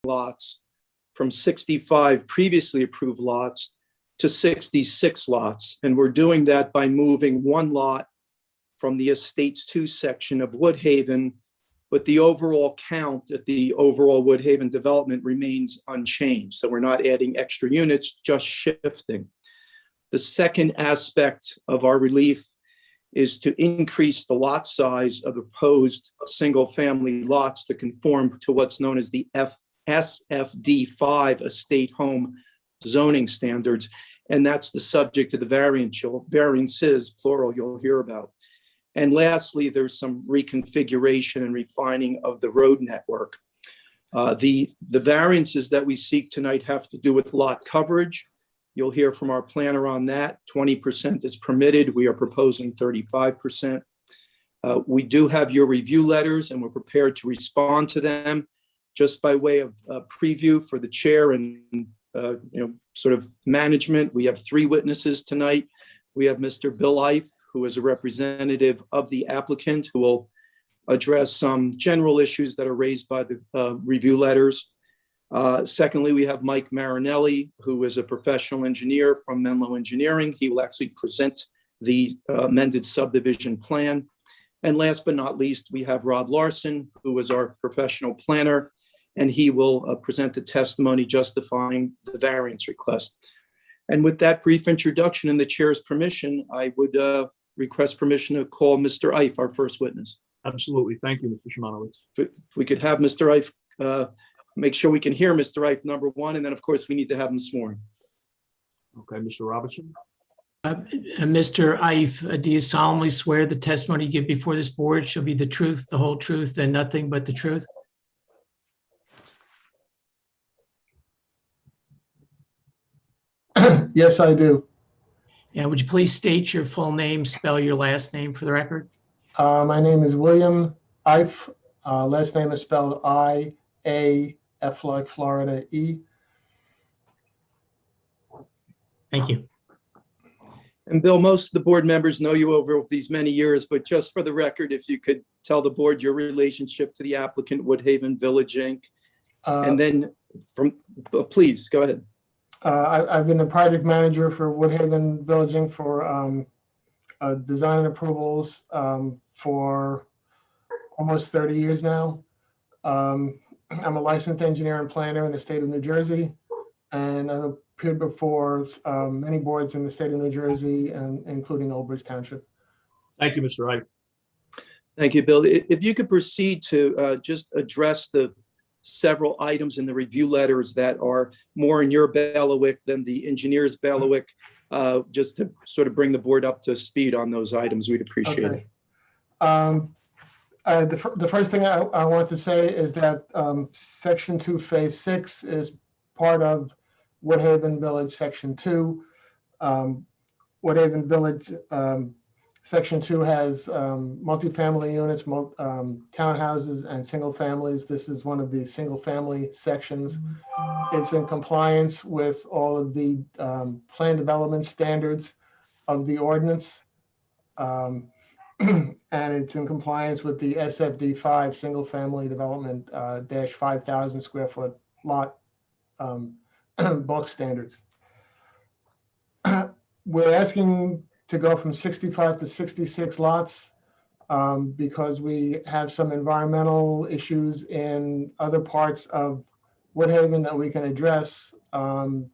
lots from 65 previously approved lots to 66 lots. And we're doing that by moving one lot from the Estates 2 section of Woodhaven, but the overall count at the overall Woodhaven development remains unchanged. So we're not adding extra units, just shifting. The second aspect of our relief is to increase the lot size of proposed single-family lots to conform to what's known as the SFD5 estate home zoning standards. And that's the subject of the variances, plural, you'll hear about. And lastly, there's some reconfiguration and refining of the road network. The variances that we seek tonight have to do with lot coverage. You'll hear from our planner on that. 20% is permitted. We are proposing 35%. We do have your review letters and we're prepared to respond to them. Just by way of preview for the chair and sort of management, we have 3 witnesses tonight. We have Mr. Bill Ife, who is a representative of the applicant, who will address some general issues that are raised by the review letters. Secondly, we have Mike Marinelli, who is a professional engineer from Menlo Engineering. He will actually present the amended subdivision plan. And last but not least, we have Rob Larson, who is our professional planner, and he will present the testimony justifying the variance request. And with that brief introduction and the chair's permission, I would request permission to call Mr. Ife, our first witness. Absolutely. Thank you, Mr. Shimanowitz. If we could have Mr. Ife, make sure we can hear Mr. Ife, number one, and then of course we need to have him sworn. Okay, Mr. Robertson. Mr. Ife, do you solemnly swear the testimony you give before this board shall be the truth, the whole truth, and nothing but the truth? Yes, I do. And would you please state your full name, spell your last name for the record? My name is William Ife. Last name is spelled I-A-F like Florida, E. Thank you. And Bill, most of the board members know you over these many years, but just for the record, if you could tell the board your relationship to the applicant, Woodhaven Village, Inc. And then please, go ahead. I've been the project manager for Woodhaven Village, Inc. for design and approvals for almost 30 years now. I'm a licensed engineer and planner in the state of New Jersey, and I've appeared before many boards in the state of New Jersey, and including Old Bridge Township. Thank you, Mr. Ife. Thank you, Bill. If you could proceed to just address the several items in the review letters that are more in your bailiwick than the engineer's bailiwick, just to sort of bring the board up to speed on those items, we'd appreciate it. The first thing I want to say is that Section 2, Phase 6 is part of Woodhaven Village Section 2. Woodhaven Village Section 2 has multifamily units, townhouses, and single families. This is one of the single family sections. It's in compliance with all of the plan development standards of the ordinance. And it's in compliance with the SFD5 single family development dash 5,000 square foot lot bulk standards. We're asking to go from 65 to 66 lots because we have some environmental issues in other parts of Woodhaven that we can address in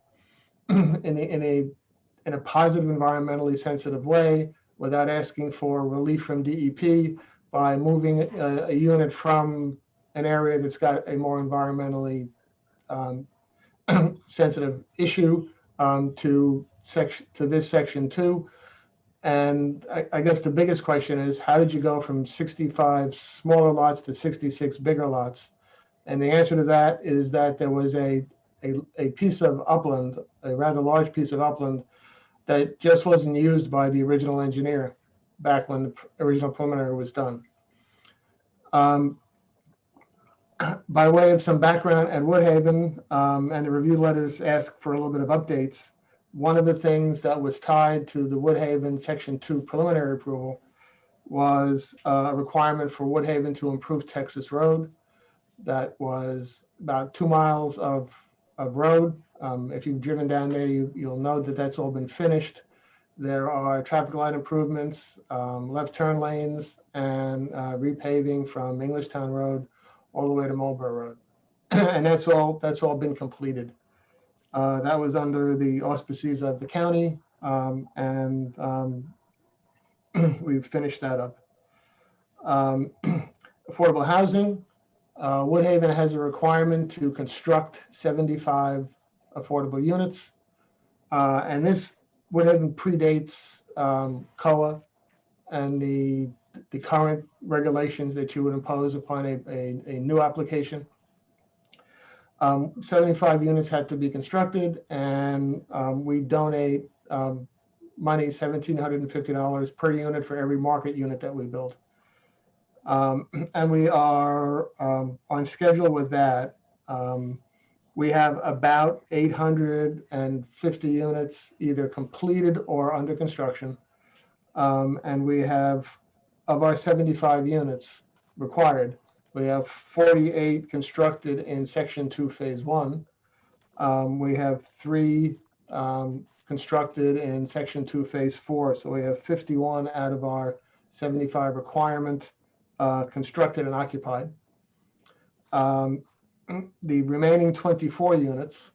a positive, environmentally sensitive way without asking for relief from DEP by moving a unit from an area that's got a more environmentally sensitive issue to this Section 2. And I guess the biggest question is, how did you go from 65 smaller lots to 66 bigger lots? And the answer to that is that there was a piece of upland, a rather large piece of upland, that just wasn't used by the original engineer back when the original preliminary was done. By way of some background at Woodhaven, and the review letters ask for a little bit of updates. One of the things that was tied to the Woodhaven Section 2 preliminary approval was a requirement for Woodhaven to improve Texas Road. that was about 2 miles of road. If you've driven down there, you'll know that that's all been finished. There are traffic light improvements, left turn lanes, and repaving from Englishtown Road all the way to Marlborough Road. And that's all been completed. That was under the auspices of the county, and we've finished that up. Affordable housing, Woodhaven has a requirement to construct 75 affordable units. And this Woodhaven predates COA and the current regulations that you would impose upon a new application. 75 units had to be constructed, and we donate money, $1,750 per unit for every market unit that we build. And we are on schedule with that. We have about 850 units either completed or under construction. And we have, of our 75 units required, we have 48 constructed in Section 2, Phase 1. We have 3 constructed in Section 2, Phase 4. So we have 51 out of our 75 requirement constructed and occupied. The remaining 24 units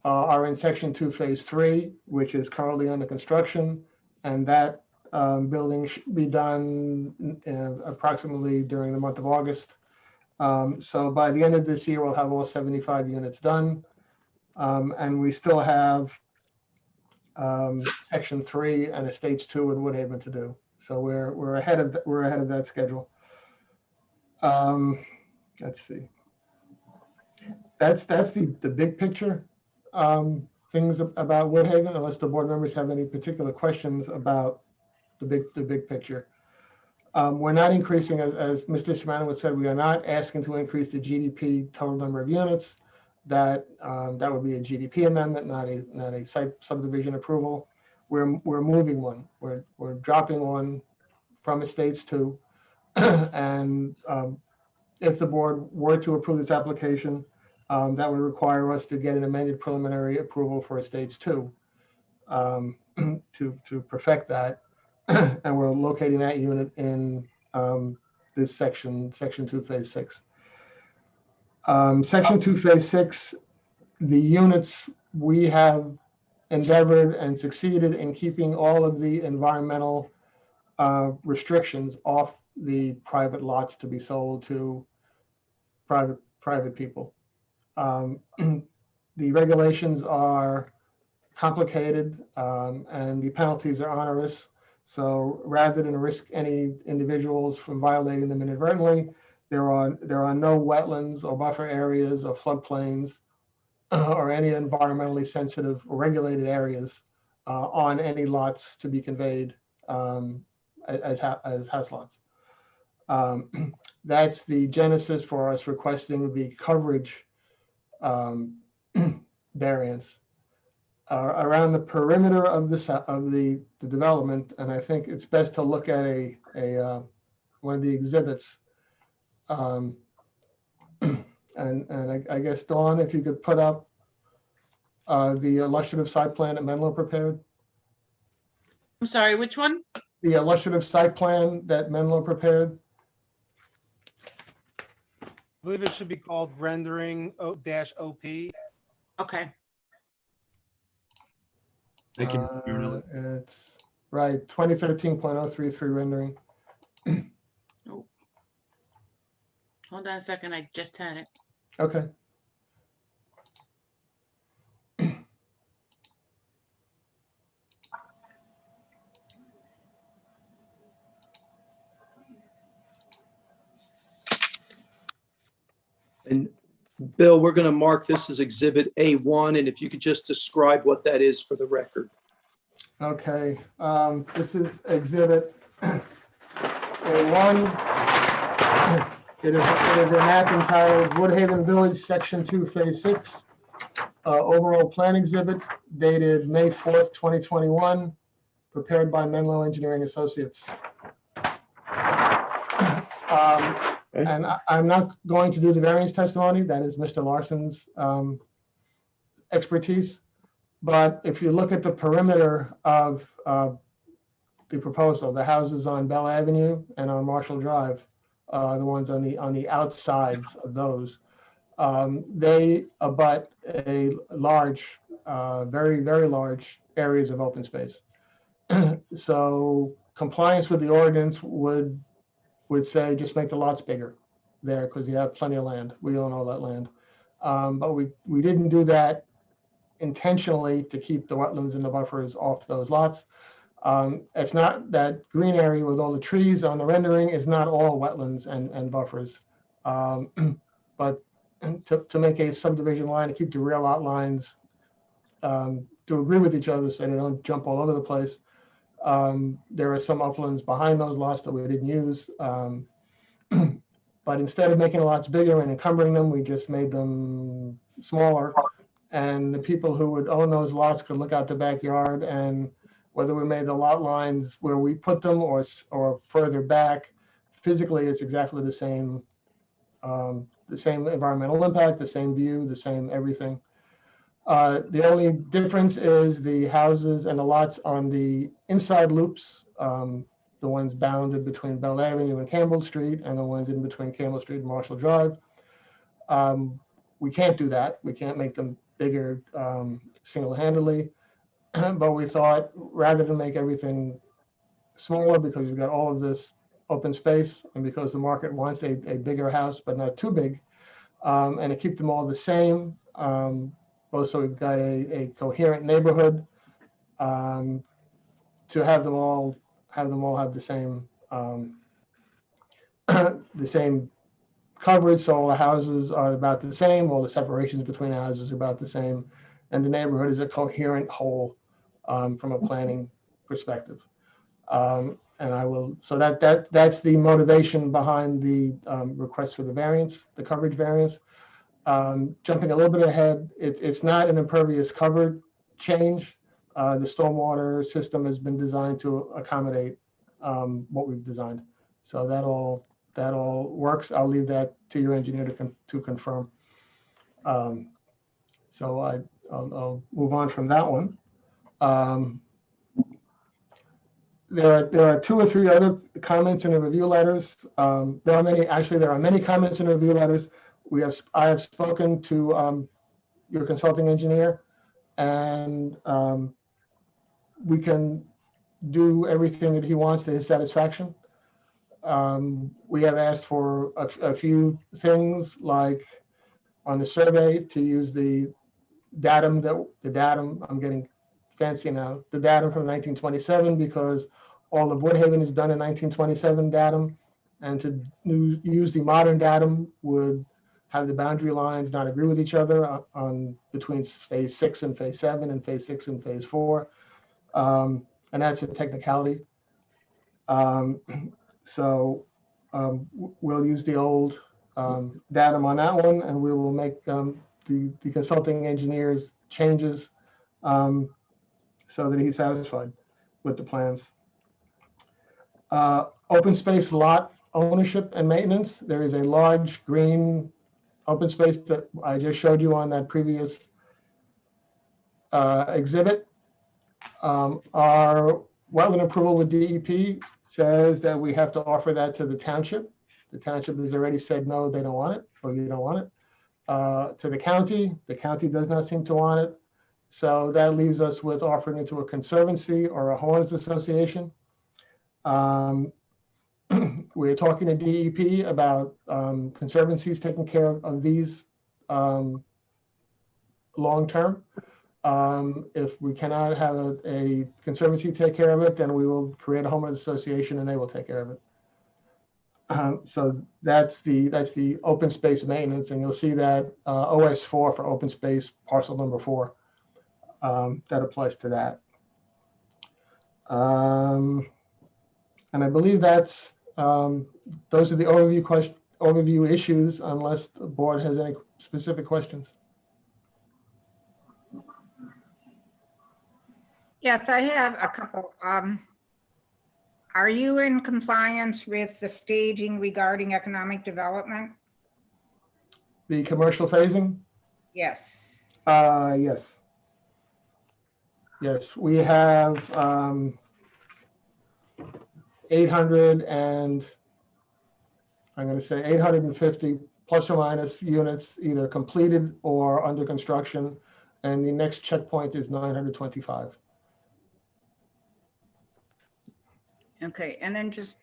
are in Section 2, Phase 3, which is currently under construction, and that building should be done approximately during the month of August. So by the end of this year, we'll have all 75 units done, and we still have Section 3 and Estates 2 in Woodhaven to do. So we're ahead of that schedule. Let's see. That's the big picture things about Woodhaven, unless the board members have any particular questions about the big picture. We're not increasing, as Mr. Shimanowitz said, we are not asking to increase the GDP total number of units. That would be a GDP amendment, not a site subdivision approval. We're moving one. We're dropping one from Estates 2, and if the board were to approve this application, that would require us to get an amended preliminary approval for Estates 2 to perfect that. And we're locating that unit in this Section 2, Phase 6. Section 2, Phase 6, the units, we have endeavored and succeeded in keeping all of the environmental restrictions off the private lots to be sold to private people. The regulations are complicated, and the penalties are onerous. So rather than risk any individuals from violating them inadvertently, there are no wetlands or buffer areas or floodplains or any environmentally sensitive or regulated areas on any lots to be conveyed as house lots. That's the genesis for us requesting the coverage variance around the perimeter of the development, and I think it's best to look at one of the exhibits. And I guess, Dawn, if you could put up the illustrative site plan that Menlo prepared. I'm sorry, which one? The illustrative site plan that Menlo prepared. I believe it should be called rendering -OP. Okay. Thank you, Mr. Marinelli. It's right, 2013.033 rendering. Hold on a second. I just had it. Okay. And Bill, we're going to mark this as Exhibit A1, and if you could just describe what that is for the record. Okay, this is Exhibit A1. It is a map entitled Woodhaven Village, Section 2, Phase 6. Overall plan exhibit dated May 4th, 2021, prepared by Menlo Engineering Associates. Okay. And I'm not going to do the variance testimony. That is Mr. Larson's expertise. But if you look at the perimeter of the proposal, the houses on Bell Avenue and on Marshall Drive, the ones on the outsides of those, they abut a large, very, very large areas of open space. So compliance with the ordinance would say just make the lots bigger there because you have plenty of land. We own all that land. But we didn't do that intentionally to keep the wetlands and the buffers off those lots. It's not that green area with all the trees on the rendering is not all wetlands and buffers. But to make a subdivision line, to keep the rear lot lines to agree with each other so they don't jump all over the place. There are some uplands behind those lots that we didn't use. But instead of making the lots bigger and encumbering them, we just made them smaller. And the people who would own those lots could look out the backyard, and whether we made the lot lines where we put them or further back, physically it's exactly the same environmental impact, the same view, the same everything. The only difference is the houses and the lots on the inside loops, the ones bounded between Bell Avenue and Campbell Street, and the ones in between Campbell Street and Marshall Drive. We can't do that. We can't make them bigger single-handedly. But we thought rather than make everything smaller because you've got all of this open space and because the market wants a bigger house, but not too big, and to keep them all the same, both so we've got a coherent neighborhood, to have them all have the same the same coverage, so all the houses are about the same, all the separations between the houses are about the same, and the neighborhood is a coherent whole from a planning perspective. And I will, so that's the motivation behind the request for the variance, the coverage variance. Jumping a little bit ahead, it's not an impervious cover change. The stormwater system has been designed to accommodate what we've designed. So that all works. I'll leave that to your engineer to confirm. So I'll move on from that one. There are 2 or 3 other comments in the review letters. There are many comments in the review letters. I have spoken to your consulting engineer, and we can do everything that he wants to his satisfaction. We have asked for a few things, like on the survey to use the datum, I'm getting fancy now, the datum from 1927, because all of Woodhaven is done in 1927 datum, and to use the modern datum would have the boundary lines not agree with each other between phase 6 and phase 7 and phase 6 and phase 4. And that's a technicality. So we'll use the old datum on that one, and we will make the consulting engineer's changes so that he's satisfied with the plans. Open space lot ownership and maintenance. There is a large green open space that I just showed you on that previous exhibit. Our wetland approval with DEP says that we have to offer that to the township. The township has already said, no, they don't want it, or you don't want it. To the county does not seem to want it. So that leaves us with offering it to a conservancy or a homeowners association. We're talking to DEP about conservancies taking care of these long-term. If we cannot have a conservancy take care of it, then we will create a homeowners association and they will take care of it. So that's the open space maintenance, and you'll see that OS4 for open space parcel number 4 that applies to that. And I believe that's those are the overview issues, unless the board has any specific questions. Yes, I have a couple. Are you in compliance with the staging regarding economic development? The commercial phasing? Yes. Yes. Yes, we have 800 and, I'm going to say 850 plus or minus units either completed or under construction. And the next checkpoint is 925. Okay, and then just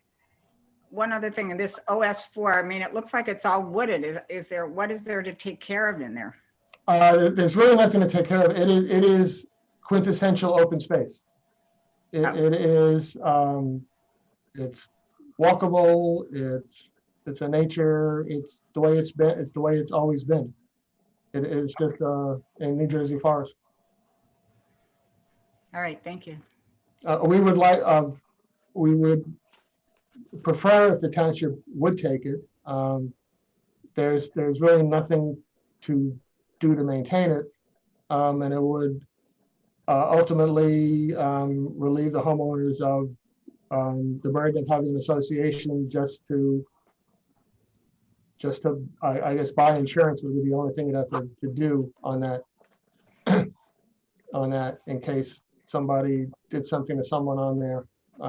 one other thing, in this OS4, I mean, it looks like it's all wooded. Is there, what is there to take care of in there? There's really nothing to take care of. It is quintessential open space. It is, it's walkable, it's a nature, it's the way it's been, it's the way it's always been. It is just a New Jersey forest. All right, thank you. We would like, we would prefer if the township would take it. There's really nothing to do to maintain it. And it would ultimately relieve the homeowners of the burden of having an association just to, I guess, buy insurance would be the only thing you'd have to do on that, on that, in case somebody did something to someone on there,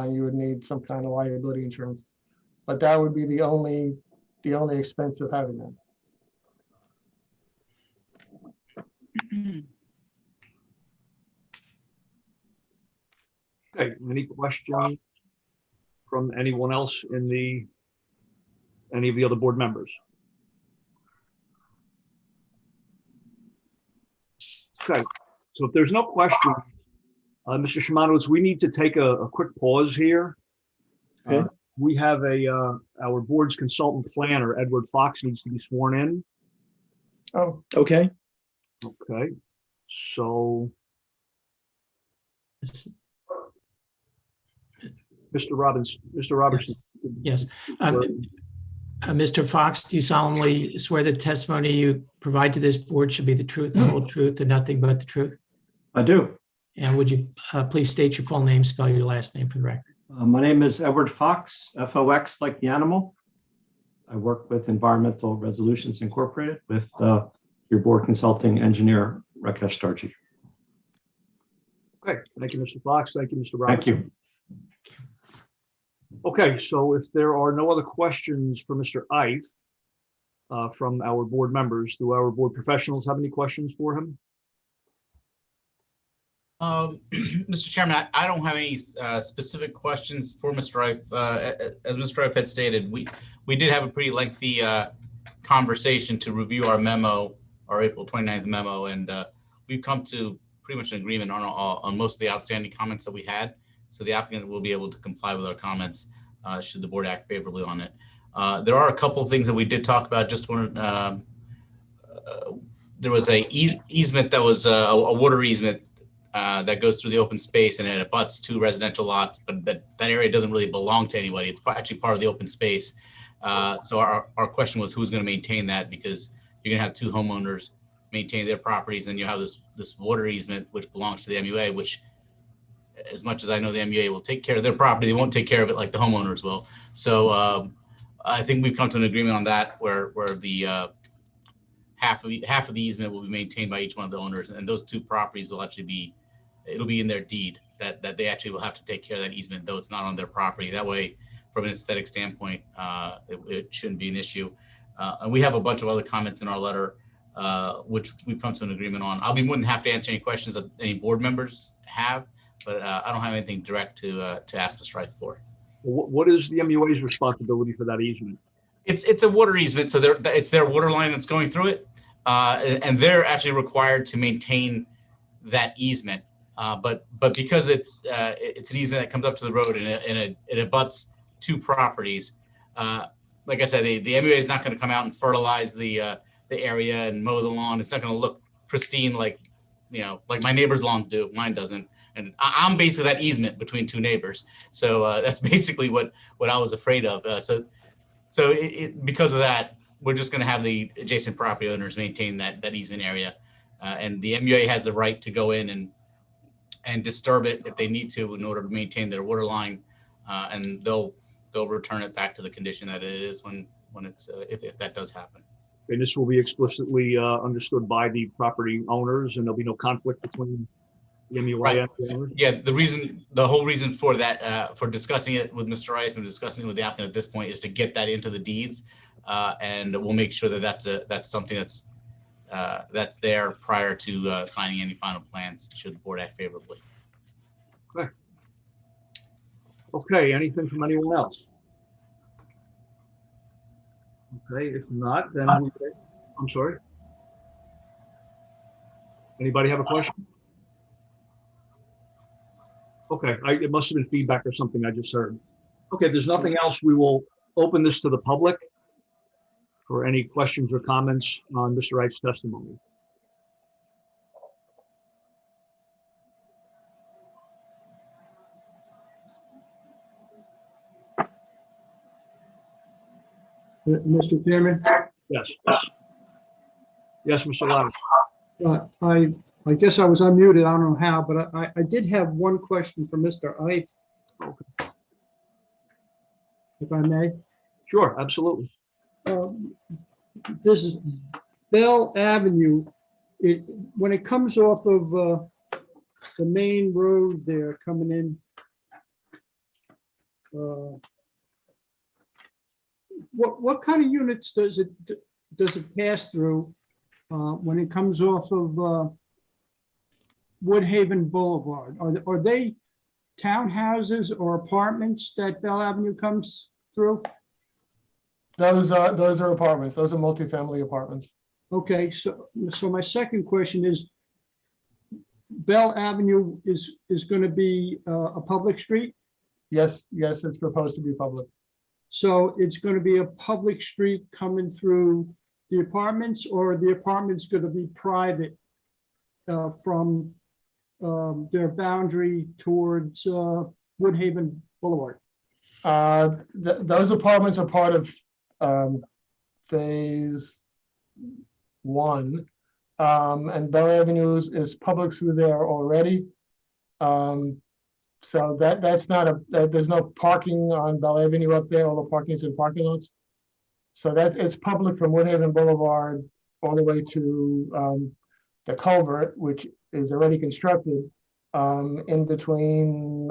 you would need some kind of liability insurance. But that would be the only expense of having that. Okay, any questions from anyone else in any of the other board members? Okay, so if there's no questions, Mr. Shimanovic, we need to take a quick pause here. Okay. We have our board's consultant planner, Edward Fox, needs to be sworn in. Oh, Okay, Okay, so Mr. Robertson. Yes. Mr. Fox, do you solemnly swear the testimony you provide to this board should be the truth, the whole truth, and nothing but the truth? I do. And would you please state your full name, spell your last name for the record? My name is Edward Fox, F-O-X like the animal. I work with Environmental Resolutions Incorporated with your board consulting engineer, Rakesh Darji. Okay, thank you, Mr. Fox. Thank you, Mr. Thank Robertson. you. Okay, so if there are no other questions for Mr. Ife from our board members, do our board professionals have any questions for him? Mr. Chairman, I don't have any specific questions for Mr. Ife. As Mr. Ife had stated, we did have a pretty lengthy conversation to review our memo, our April 29th memo, and we've come to pretty much an agreement on most of the outstanding comments that we had. So the applicant will be able to comply with our comments should the board act favorably on it. There are a couple of things that we did talk about. Just one, there was a easement that was a water easement that goes through the open space, and it abuts 2 residential lots, but that area doesn't really belong to anybody. It's actually part of the open space. So our question was, who's going to maintain that? Because you're going to have 2 homeowners maintain their properties, and you have this water easement which belongs to the MUA, which, as much as I know the MUA will take care of their property, they won't take care of it like the homeowners will. So I think we've come to an agreement on that, where the half of the easement will be maintained by each one of the owners, and those 2 properties will actually it'll be in their deed that they actually will have to take care of that easement, though it's not on their property. That way, from an aesthetic standpoint, it shouldn't be an issue. And we have a bunch of other comments in our letter, which we've come to an agreement on. I'll be more than happy to answer any questions that any board members have, but I don't have anything direct to ask Mr. Ife for. What is the MUA's responsibility for that easement? It's a water easement, so it's their water line that's going through it, and they're actually required to maintain that easement. But because it's an easement that comes up to the road and it abuts 2 properties, like I said, the MUA is not going to come out and fertilize the area and mow the lawn. It's not going to look pristine like my neighbor's lawn do. Mine doesn't. And I'm basically that easement between 2 neighbors. So that's basically what I was afraid of. So because of that, we're just going to have the adjacent property owners maintain that easement area. And the MUA has the right to go in and disturb it if they need to in order to maintain their water line. and they'll return it back to the condition that it is when it's if that does happen. And this will be explicitly understood by the property owners, and there'll be no conflict between the MUI Right. and the owners? Yeah, the whole reason for that, for discussing it with Mr. Reif and discussing it with the applicant at this point is to get that into the deeds. And we'll make sure that that's something that's there prior to signing any final plans, should the board act favorably. Okay, anything from anyone else? Okay, if not, then I'm sorry. Anybody have a question? Okay, it must have been feedback or something I just heard. Okay, if there's nothing else, we will open this to the public for any questions or comments on Mr. Wright's testimony. Mr. Chairman, Yes. Yes, Mr. Lau. I guess I was unmuted, I don't know how, but I did have one question for Mr. Ife. If I may. Sure, absolutely. This is Bell Avenue, when it comes off of the main road there coming in, what kind of units does it pass through when it comes off of Woodhaven Boulevard? Are they townhouses or apartments that Bell Avenue comes through? Those are apartments. Those are multifamily apartments. Okay, so my second question is, Bell Avenue is going to be a public street? Yes, it's proposed to be public. So it's going to be a public street coming through the apartments, or the apartments going to be private from their boundary towards Woodhaven Boulevard? Those apartments are part of phase 1, and Bell Avenue is public through there already. So that's not there's no parking on Bell Avenue up there. All the parking's in parking lots. So it's public from Woodhaven Boulevard all the way to the culvert, which is already constructed in between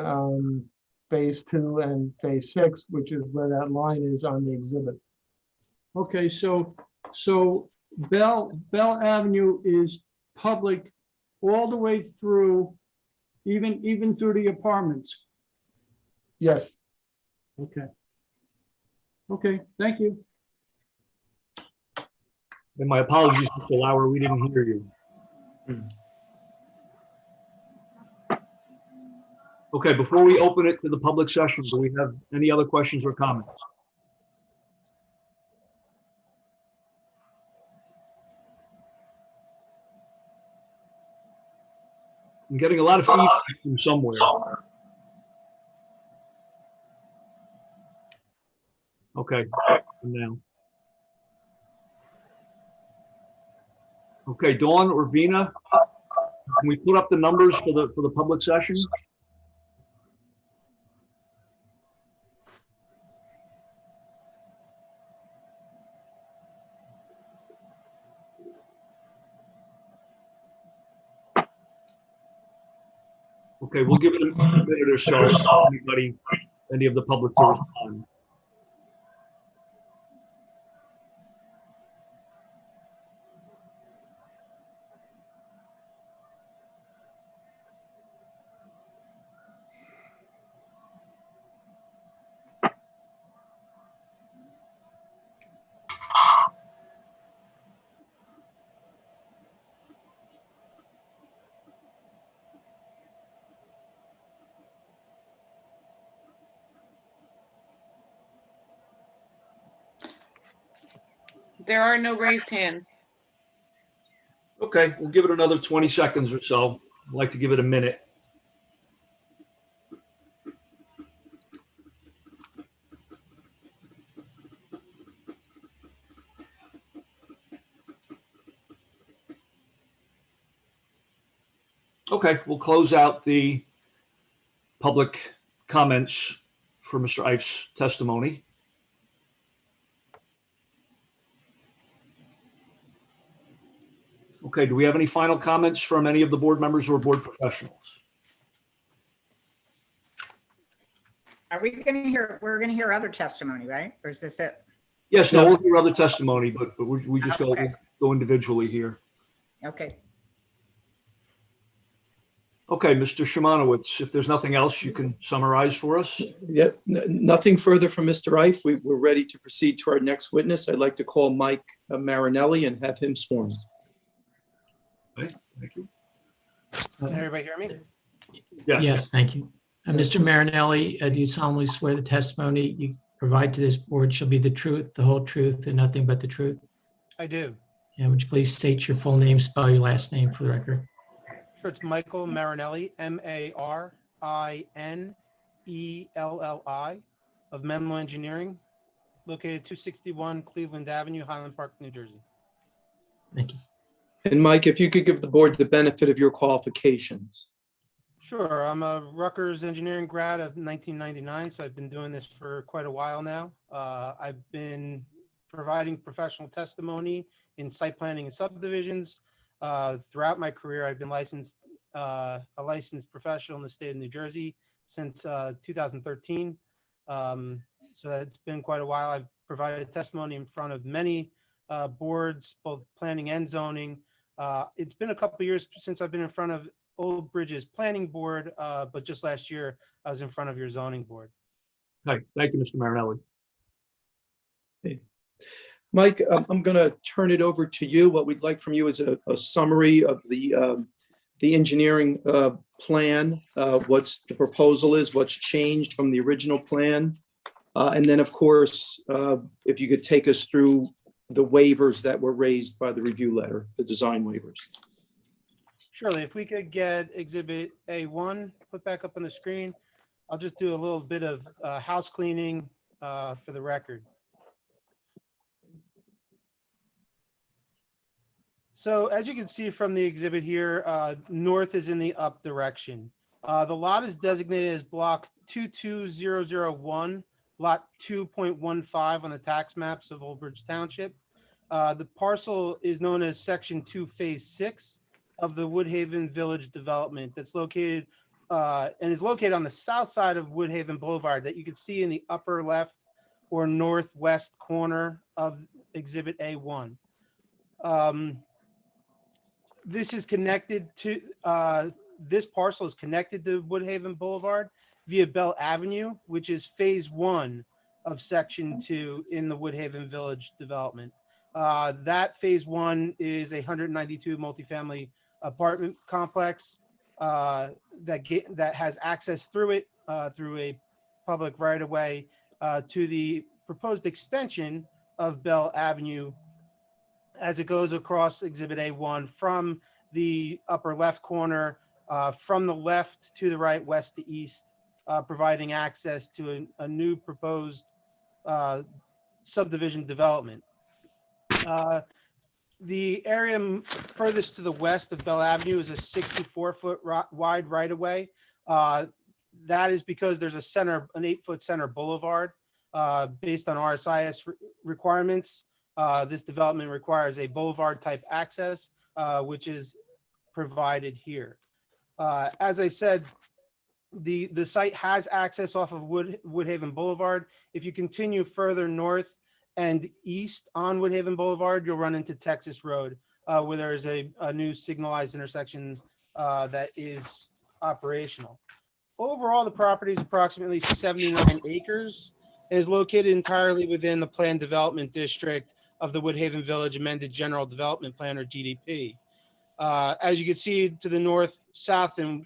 phase 2 and phase 6, which is where that line is on the exhibit. Okay, so Bell Avenue is public all the way through, even through the apartments? Yes. Okay, thank you. And my apologies, Mr. Lauer, we didn't hear you. Okay, before we open it to the public session, do we have any other questions or comments? I'm getting a lot of feedback from somewhere. Okay, now. Okay, Dawn or Vina, can we put up the numbers for the public session? Okay, we'll give it a minute or so, any of the public to respond. There are no raised hands. Okay, we'll give it another 20 seconds or so. I'd like to give it a minute. Okay, we'll close out the public comments for Mr. Ife's testimony. Okay, do we have any final comments from any of the board members or board professionals? Are we going to hear, we're going to hear other testimony, right? Or is this it? Yes, no, we'll hear other testimony, but we just Okay. go individually here. Okay. Okay, Mr. Shimanowitz, if there's nothing else you can summarize for us? Yeah, nothing further from Mr. Ife. We're ready to proceed to our next witness. I'd like to call Mike Marinelli and have him sworn. Okay, thank you. Can everybody hear me? Yes, thank you. Mr. Marinelli, do you solemnly swear the testimony you provide to this board shall be the truth, the whole truth, and nothing but the truth? I do. And would you please state your full name, spell your last name for the record? Sure, it's Michael Marinelli, Marinelli, of Menlo Engineering, located 261 Cleveland Avenue, Highland Park, New Jersey. Thank you. And Mike, if you could give the board the benefit of your qualifications. Sure, I'm a Rutgers engineering grad of 1999, so I've been doing this for quite a while now. I've been providing professional testimony in site planning and subdivisions. Throughout my career, I've been a licensed professional in the state of New Jersey since 2013. So it's been quite a while. I've provided testimony in front of many boards, both planning and zoning. It's been a couple of years since I've been in front of Old Bridge's planning board, but just last year I was in front of your zoning board. Okay, thank you, Mr. Marinelli. Mike, I'm going to turn it over to you. What we'd like from you is a summary of the engineering plan, what's the proposal is, what's changed from the original plan. And then, of course, if you could take us through the waivers that were raised by the review letter, the design waivers. Surely, if we could get Exhibit A1 put back up on the screen, I'll just do a little bit of house cleaning for the record. So as you can see from the exhibit here, north is in the up direction. The lot is designated as block 22001, lot 2.15 on the tax maps of Old Bridge Township. The parcel is known as Section 2, Phase 6 of the Woodhaven Village development that's located and is located on the south side of Woodhaven Boulevard that you can see in the upper left or northwest corner of Exhibit A1. This is connected to, this parcel is connected to Woodhaven Boulevard via Bell Avenue, which is Phase 1 of Section 2 in the Woodhaven Village development. That Phase 1 is a 192 multifamily apartment complex that has access through it, through a public right-of-way to the proposed extension of Bell Avenue as it goes across Exhibit A1 from the upper left corner, from the left to the right, west to east, providing access to a new proposed subdivision development. The area furthest to the west of Bell Avenue is a 64-foot wide right-of-way. That is because there's an 8-foot center boulevard based on RSIS requirements. This development requires a boulevard type access, which is provided here. As I said, the site has access off of Woodhaven Boulevard. If you continue further north and east on Woodhaven Boulevard, you'll run into Texas Road, where there is a new signalized intersection that is operational. Overall, the property is approximately 79 acres. It is located entirely within the planned development district of the Woodhaven Village Amended General Development Plan, or GDP. As you can see to the north, south, and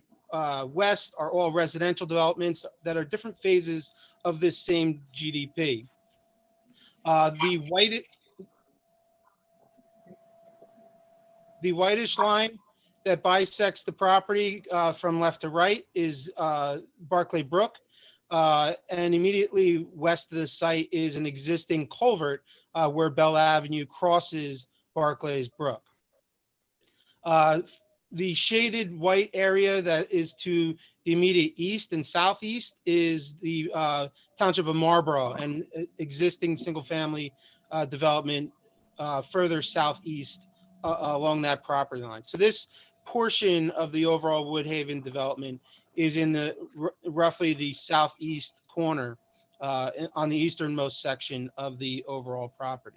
west are all residential developments that are different phases of this same GDP. The whitish line that bisects the property from left to right is Barclay Brook. And immediately west of the site is an existing culvert where Bell Avenue crosses Barclays Brook. The shaded white area that is to the immediate east and southeast is the Township of Marlborough and existing single-family development further southeast along that property line. So this portion of the overall Woodhaven development is in the roughly the southeast corner on the easternmost section of the overall property.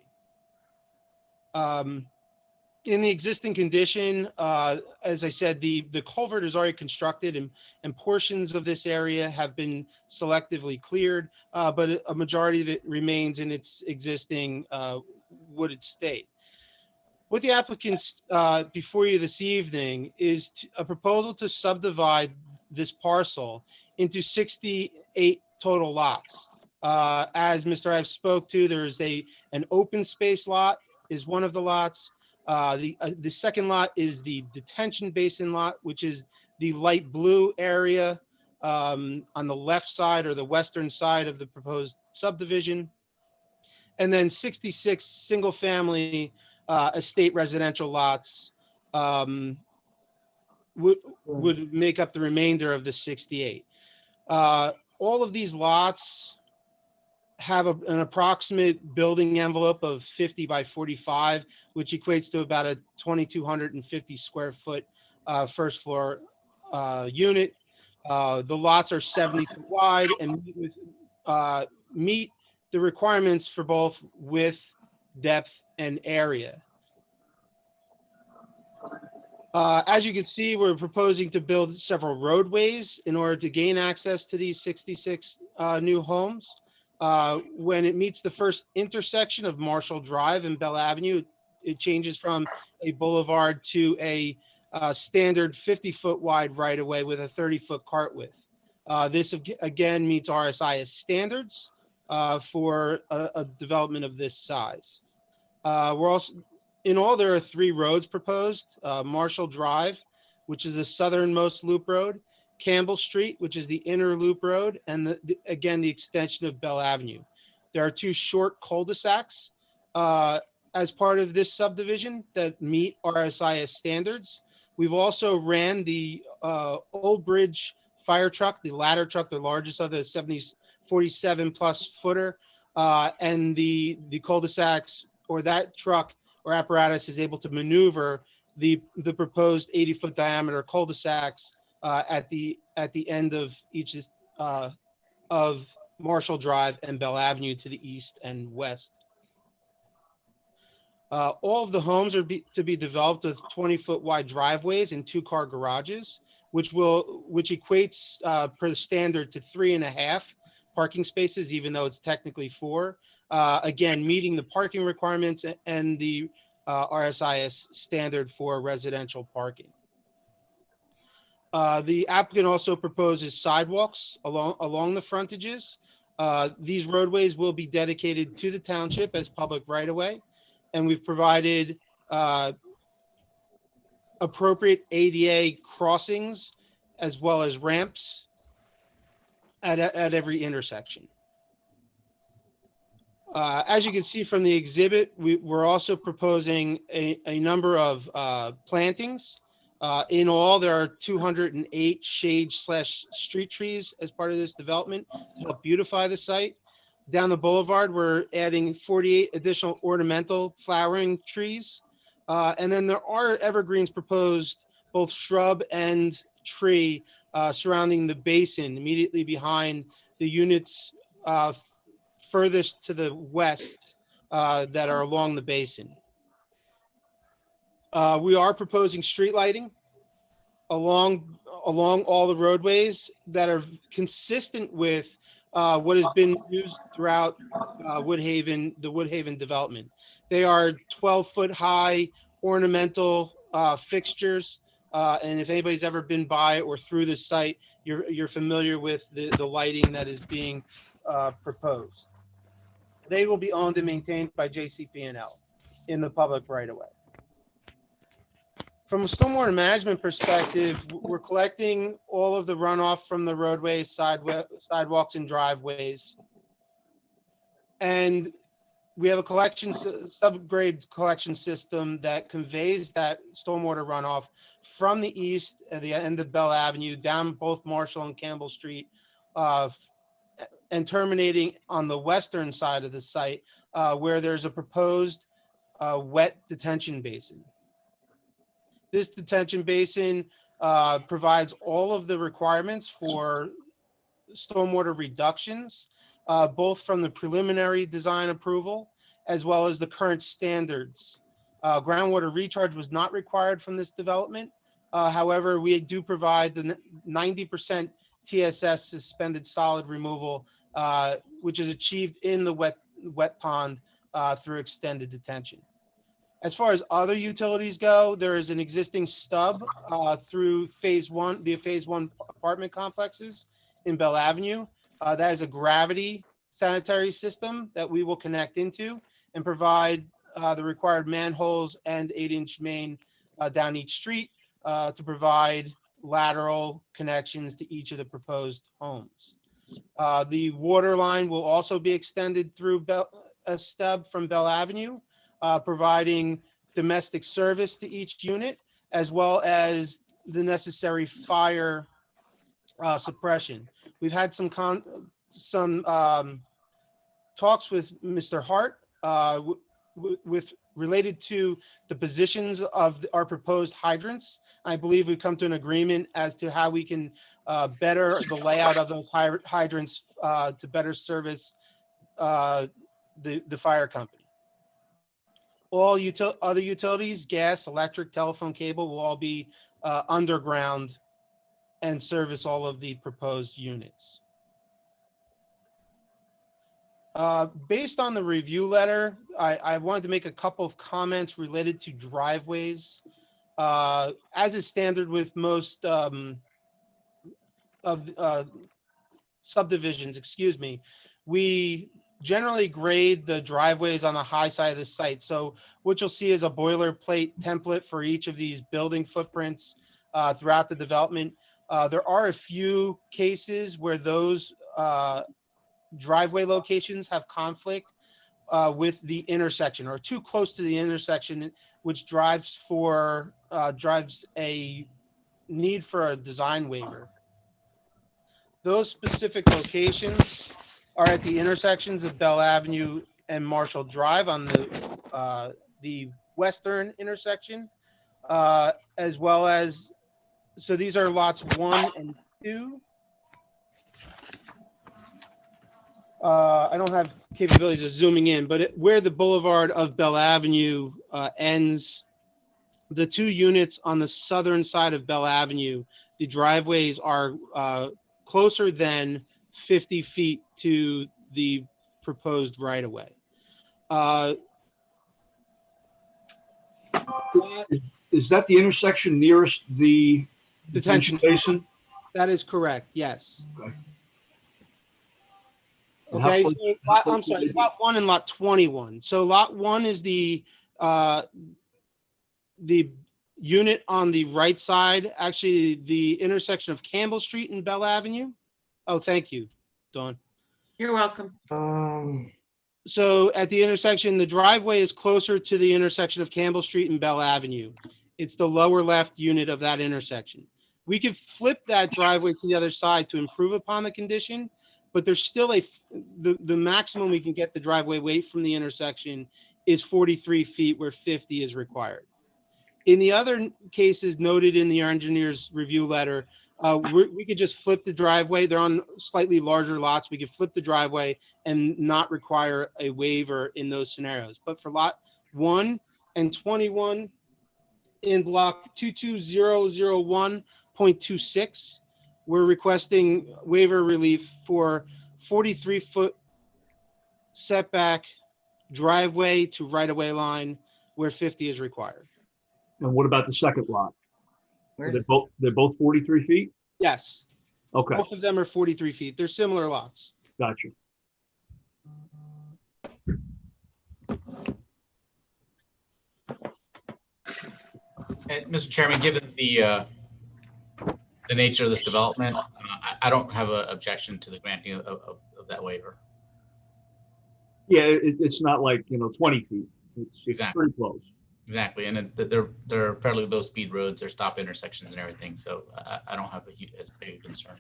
In the existing condition, as I said, the culvert is already constructed and portions of this area have been selectively cleared, but a majority of it remains in its existing wooded state. What the applicants before you this evening is a proposal to subdivide this parcel into 68 total lots. As Mr. Ives spoke to, there is an open space lot is one of the lots. The second lot is the detention basin lot, which is the light blue area on the left side or the western side of the proposed subdivision. And then 66 single-family estate residential lots would make up the remainder of the 68. All of these lots have an approximate building envelope of 50 by 45, which equates to about a 2,250 square foot first floor unit. The lots are 70 feet wide and meet the requirements for both width, depth, and area. As you can see, we're proposing to build several roadways in order to gain access to these 66 new homes. When it meets the first intersection of Marshall Drive and Bell Avenue, it changes from a boulevard to a standard 50-foot wide right-of-way with a 30-foot cart width. This again meets RSIS standards for a development of this size. In all, there are 3 roads proposed: Marshall Drive, which is the southernmost loop road; Campbell Street, which is the inner loop road, and again, the extension of Bell Avenue. There are 2 short cul-de-sacs as part of this subdivision that meet RSIS standards. We've also ran the Old Bridge fire truck, the ladder truck, the largest of the 47 plus footer, and the cul-de-sacs, or that truck or apparatus, is able to maneuver the proposed 80-foot diameter cul-de-sacs at the end of each of Marshall Drive and Bell Avenue to the east and west. All of the homes are to be developed with 20-foot wide driveways and 2-car garages, which equates per the standard to 3.5 parking spaces, even though it's technically 4. Again, meeting the parking requirements and the RSIS standard for residential parking. The applicant also proposes sidewalks along the frontages. These roadways will be dedicated to the township as public right-of-way, and we've provided appropriate ADA crossings as well as ramps at every intersection. As you can see from the exhibit, we're also proposing a number of plantings. In all, there are 208 shade/street trees as part of this development to help beautify the site. Down the boulevard, we're adding 48 additional ornamental flowering trees. And then there are evergreens proposed, both shrub and tree, surrounding the basin immediately behind the units furthest to the west that are along the basin. We are proposing street lighting along all the roadways that are consistent with what has been used throughout the Woodhaven development. They are 12-foot high ornamental fixtures. And if anybody's ever been by or through the site, you're familiar with the lighting that is being proposed. They will be owned and maintained by JCP&L in the public right-of-way. From a stormwater management perspective, we're collecting all of the runoff from the roadways, sidewalks, and driveways. And we have a subgrade collection system that conveys that stormwater runoff from the east at the end of Bell Avenue down both Marshall and Campbell Street, and terminating on the western side of the site, where there's a proposed wet detention basin. This detention basin provides all of the requirements for stormwater reductions, both from the preliminary design approval as well as the current standards. Groundwater recharge was not required from this development. However, we do provide the 90% TSS suspended solid removal, which is achieved in the wet pond through extended detention. As far as other utilities go, there is an existing stub through the phase one apartment complexes in Bell Avenue. That is a gravity sanitary system that we will connect into and provide the required manholes and 8-inch main down each street to provide lateral connections to each of the proposed homes. The water line will also be extended through a stub from Bell Avenue, providing domestic service to each unit, as well as the necessary fire suppression. We've had some talks with Mr. Hart with related to the positions of our proposed hydrants. I believe we've come to an agreement as to how we can better the layout of those hydrants to better service the fire company. All other utilities, gas, electric, telephone, cable will all be underground and service all of the proposed units. Based on the review letter, I wanted to make a couple of comments related to driveways. As is standard with most subdivisions, we generally grade the driveways on the high side of the site. So what you'll see is a boilerplate template for each of these building footprints throughout the development. There are a few cases where those driveway locations have conflict with the intersection or too close to the intersection, which drives a need for a design waiver. Those specific locations are at the intersections of Bell Avenue and Marshall Drive on the western intersection, as well as, so these are lots 1 and 2. I don't have capabilities of zooming in, but where the boulevard of Bell Avenue ends, the 2 units on the southern side of Bell Avenue, the driveways are closer than 50 feet to the proposed right-of-way. Is that the intersection nearest the detention basin? That is correct, yes. Okay. Okay, so I'm sorry, it's lot 1 and lot 21. So lot 1 is the unit on the right side, actually the intersection of Campbell Street and Bell Avenue. Oh, thank you, Dawn. You're welcome. So at the intersection, the driveway is closer to the intersection of Campbell Street and Bell Avenue. It's the lower left unit of that intersection. We could flip that driveway to the other side to improve upon the condition, but there's still the maximum we can get the driveway away from the intersection is 43 feet where 50 is required. In the other cases noted in the engineer's review letter, we could just flip the driveway. They're on slightly larger lots. We could flip the driveway and not require a waiver in those scenarios. But for lot 1 and 21 in block 22001.26, we're requesting waiver relief for 43-foot setback driveway to right-of-way line where 50 is required. And what about the second lot? Where's- They're both 43 feet? Yes, Okay, both of them are 43 feet. They're similar lots. gotcha. And Mr. Chairman, given the nature of this development, I don't have an objection to the granting of that waiver. Yeah, it's not like, 20 feet. It's Exactly. pretty close. Exactly, and they're fairly low speed roads. They're stop intersections and everything, so I don't have as big a concern.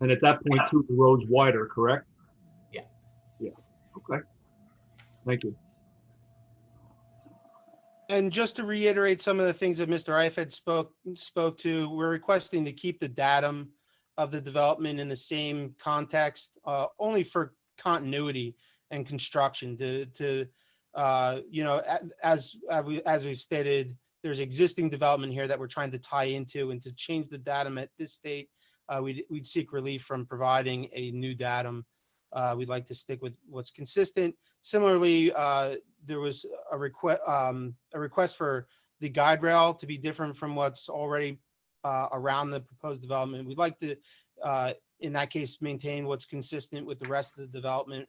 And at that point, too, the road's wider, correct? Yeah. Yeah, okay. Thank you. And just to reiterate some of the things that Mr. Eifed spoke to, we're requesting to keep the datum of the development in the same context, only for continuity and construction as we've stated, there's existing development here that we're trying to tie into, and to change the datum at this state, we'd seek relief from providing a new datum. We'd like to stick with what's consistent. Similarly, there was a request for the guide rail to be different from what's already around the proposed development. We'd like to, in that case, maintain what's consistent with the rest of the development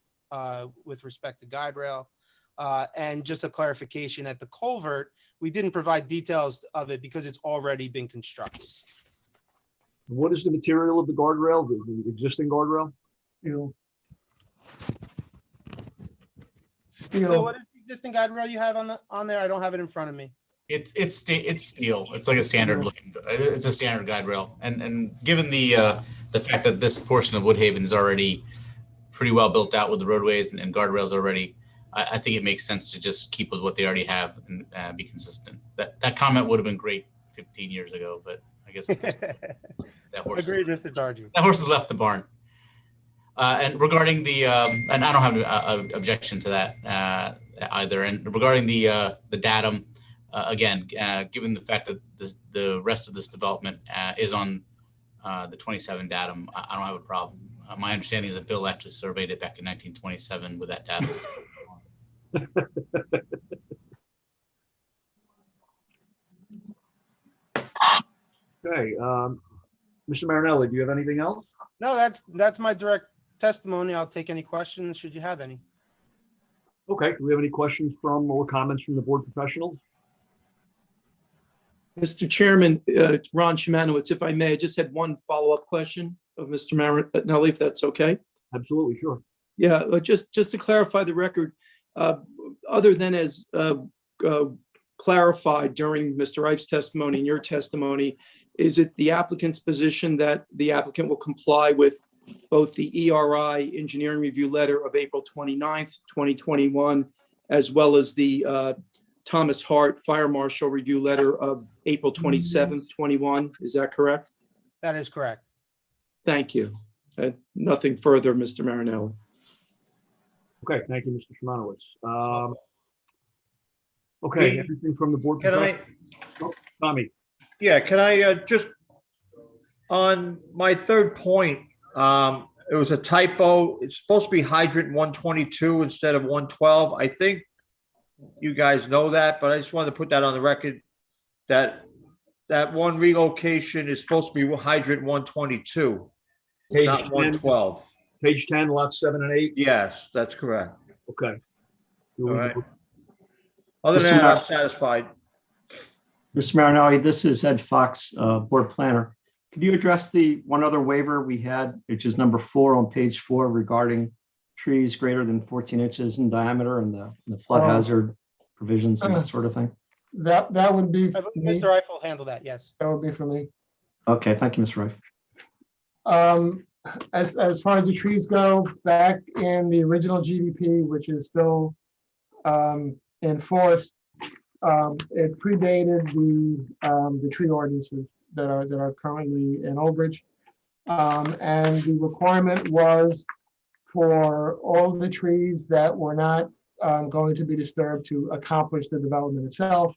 with respect to guide rail. And just a clarification, at the culvert, we didn't provide details of it because it's already been constructed. What is the material of the guardrail, the existing guardrail? Steel. So Steel. what is the existing guide rail you have on there? I don't have it in front of me. It's steel. It's like a standard looking. It's a standard guide rail, and given the fact that this portion of Woodhaven is already pretty well built out with the roadways and guardrails already, I think it makes sense to just keep with what they already have and be consistent. That comment would have been great 15 years ago, but I guess that horse. Agreed, Mr. Dargy. That horse has left the barn. And regarding the, and I don't have an objection to that either. And regarding the datum, again, given the fact that the rest of this development is on the 27 datum, I don't have a problem. My understanding is that Bill actually surveyed it back in 1927 with that datum. Okay, Mr. Marinelli, do you have anything else? No, that's my direct testimony. I'll take any questions should you have any. Okay, do we have any questions from or comments from the board professionals? Mr. Chairman, Ron Shemanowitz, if I may, I just had one follow-up question of Mr. Marinelli, if that's okay. Absolutely, sure. Yeah, just to clarify the record, other than as clarified during Mr. Reif's testimony and your testimony, is it the applicant's position that the applicant will comply with both the ERI engineering review letter of April 29th, 2021, as well as the Thomas Hart Fire Marshal review letter of April 27th, 21? Is that correct? That is correct. Thank you. Nothing further, Mr. Marinelli. Okay, thank you, Mr. Shemanowitz. Okay, everything from the board. Can I, Tommy? yeah, can I just, on my third point, it was a typo. It's supposed to be hydrant 122 instead of 112. I think you guys know that, but I just wanted to put that on the record that one relocation is supposed to be hydrant 122, Page not 10, 112. Page 10, lots 7 and 8. Yes, that's correct. Okay. All right. Other than that, I'm satisfied. Mr. Marinelli, this is Ed Fox, board planner. Could you address the one other waiver we had, which is number 4 on page 4 regarding trees greater than 14 inches in diameter and the flood hazard provisions and that sort of thing? That would be for me. Mr. Reif will handle that, yes. That would be for me. Okay, thank you, Mr. Reif. As far as the trees go, back in the original GDP, which is still in force, it predated the tree ordinances that are currently in Old and the requirement was for all the trees that were not going to be disturbed to accomplish the development itself,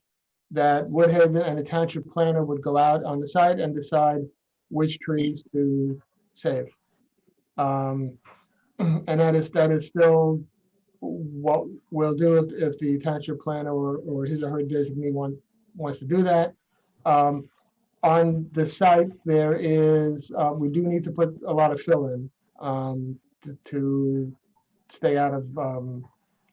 that Woodhaven and the township planner would go out on the site and decide which trees to save. And that is still what we'll do if the township planner or his or her designee wants to do that. On the site, there is, we do need to put a lot of fill in to stay out of,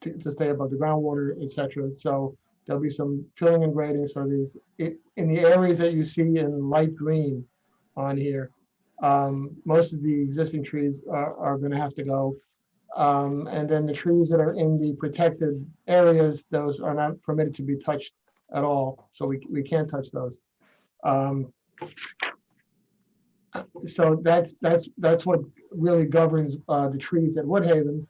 to stay above the groundwater, et cetera. So there'll be some filling and grading. So there's, in the areas that you see in light green on here, most of the existing trees are going to have to go. And then the trees that are in the protected areas, those are not permitted to be touched at all. So we can't touch those. So that's what really governs the trees at Woodhaven.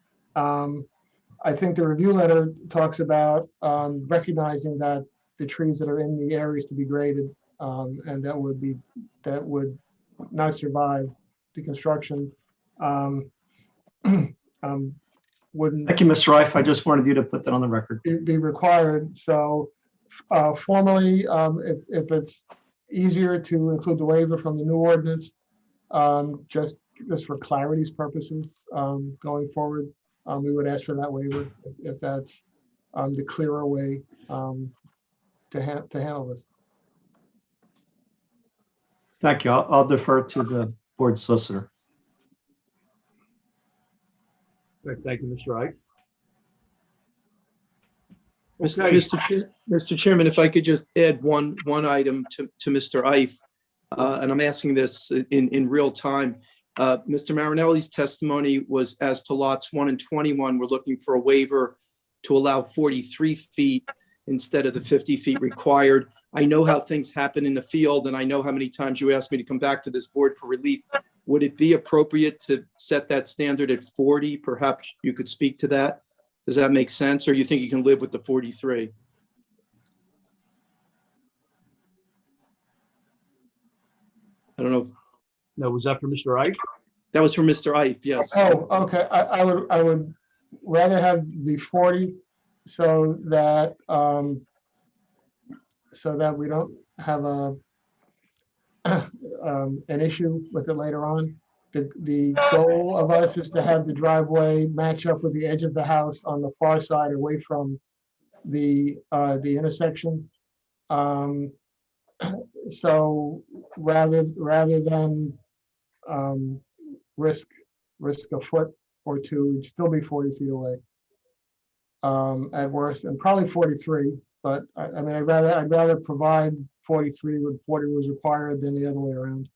I think the review letter talks about recognizing that the trees that are in the areas to be graded, and that would not survive the construction. Wouldn't Thank you, Mr. Reif. I just wanted you to put that on the record. be required. So formally, if it's easier to include the waiver from the new ordinance, just for clarity's purposes, going forward, we would ask for that waiver if that's the clearer way to handle this. Thank you. I'll defer to the board solicitor. Okay, thank you, Mr. Ike. Mr. Okay. Mr. Chairman, if I could just add one item to Mr. Ife, and I'm asking this in real time. Mr. Marinelli's testimony was as to lots 1 and 21, we're looking for a waiver to allow 43 feet instead of the 50 feet required. I know how things happen in the field, and I know how many times you asked me to come back to this board for relief. Would it be appropriate to set that standard at 40? Perhaps you could speak to that. Does that make sense? Or you think you can live with the 43? I don't know. If, No, was that for Mr. Ike? that was for Mr. Ife, yes. Oh, okay. I would rather have the 40 so that we don't have an issue with it later on. The goal of us is to have the driveway match up with the edge of the house on the far side, away from the intersection. So rather than risk a foot or two, we'd still be 40 feet away at worst, and probably 43. But I mean, I'd rather provide 43 when 40 was required than the other way around.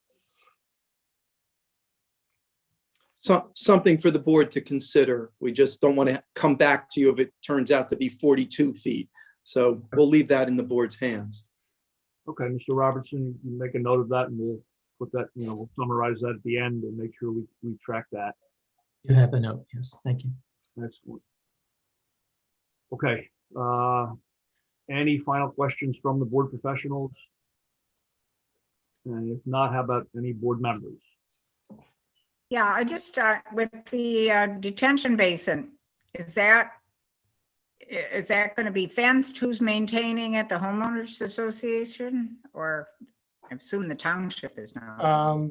So, something for the board to consider. We just don't want to come back to you if it turns out to be 42 feet. So we'll leave that in the board's hands. Okay, Mr. Robertson, you make a note of that and we'll put that, we'll summarize that at the end and make sure we track that. You have a note, yes, thank you. Excellent. Okay, any final questions from the board professionals? And if not, how about any board members? Yeah, I just, with the detention basin, is that going to be fenced? Who's maintaining it? The homeowners association, or I assume the township is now?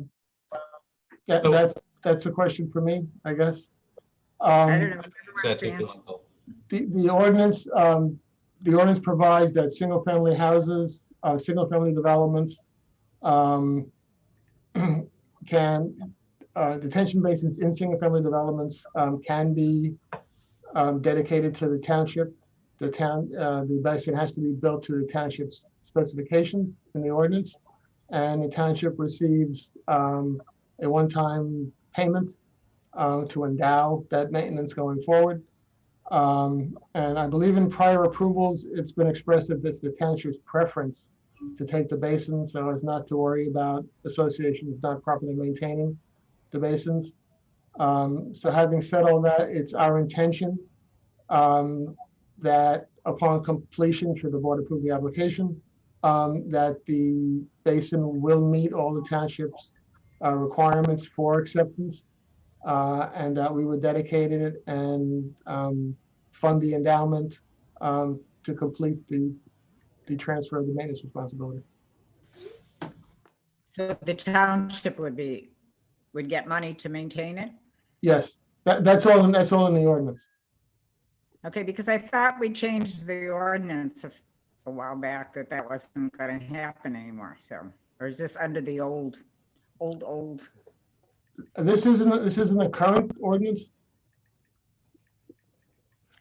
That's a question for me, I guess. I don't know. So I take this one. The ordinance provides that single-family houses, single-family developments can, detention basins in single-family developments can be dedicated to the township. The basin has to be built to the township's specifications in the ordinance, and the township receives a one-time payment to endow that maintenance going forward. And I believe in prior approvals, it's been expressed that it's the township's preference to take the basin so as not to worry about associations not properly maintaining the basins. So having said all that, it's our intention that upon completion, should the board approve the application, that the basin will meet all the township's requirements for acceptance, and that we would dedicate it and fund the endowment to complete the transfer of the maintenance responsibility. So the township would get money to maintain it? Yes, that's all in the ordinance. Okay, because I thought we changed the ordinance a while back that wasn't going to happen anymore. So, or is this under the old? This isn't a current ordinance.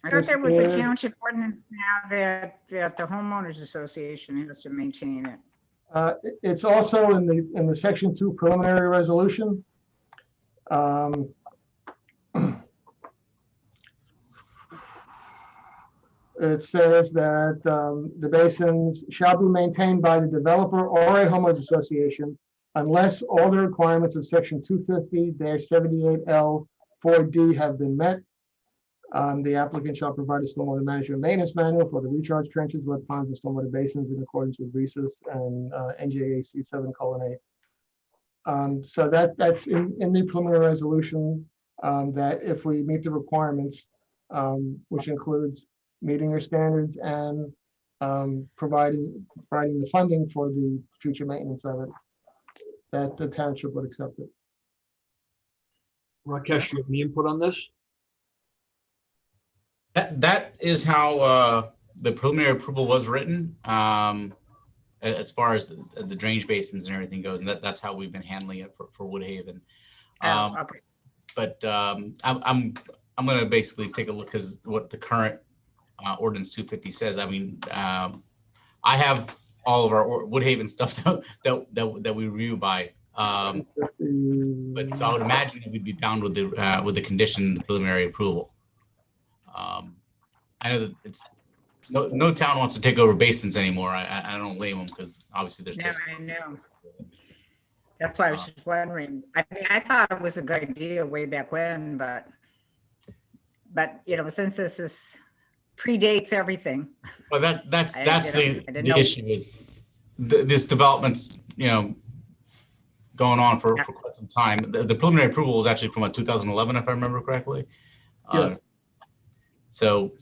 I thought there was a township ordinance now that the homeowners association has to maintain it. It's also in the section 2 preliminary resolution. it says that the basins shall be maintained by the developer or a homeowners association unless all the requirements of section 250-78L 4D have been met. The applicant shall provide a stormwater management maintenance manual for the recharge trenches, wet ponds, and stormwater basins in accordance with RESIS and NJAC 7:8. So that's in the preliminary resolution, that if we meet the requirements, which includes meeting your standards and providing the funding for the future maintenance of it, that the township would accept it. Rakesh, you have any input on this? That is how the preliminary approval was written, as far as the drainage basins and everything goes, and that's how we've been handling it for Woodhaven. Okay. But I'm going to basically take a look because what the current ordinance 250 says. I mean, I have all of our Woodhaven stuff that we review by. But so I would imagine that we'd be bound with the condition preliminary approval. I know that it's no town wants to take over basins anymore. I don't blame them because obviously there's Yeah, just. I know. That's why I was just wondering. I mean, I thought it was a good idea way back when, but you know, since this predates everything. Well, that's I the didn't know. issue is this development's, you know, going on for quite some time. The preliminary approval was actually from 2011, if I remember correctly. Yes. So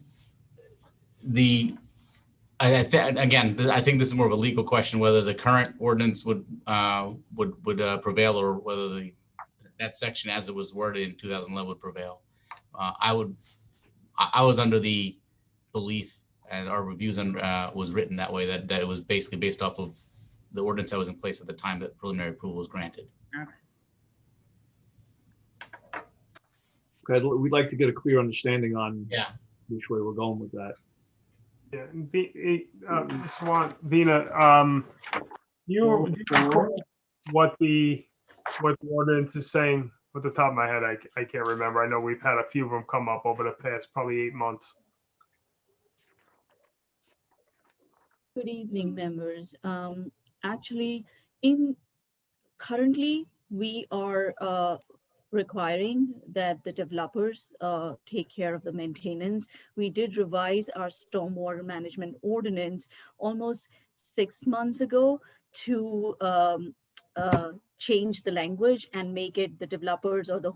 I think this is more of a legal question whether the current ordinance would prevail or whether that section as it was worded in 2011 would prevail. I was under the belief, and our reviews was written that way, that it was basically based off of the ordinance that was in place at the time that preliminary approval was granted. Okay, we'd like to get a clear understanding on Yeah. which way we're going with that. Yeah, Vina, you recall what the ordinance is saying? At the top of my head, I can't remember. I know we've had a few of them come up over the past probably 8 months. Good evening, members. Actually, currently we are requiring that the developers take care of the maintenance. We did revise our stormwater management ordinance almost 6 months ago to change the language and make it the developers or the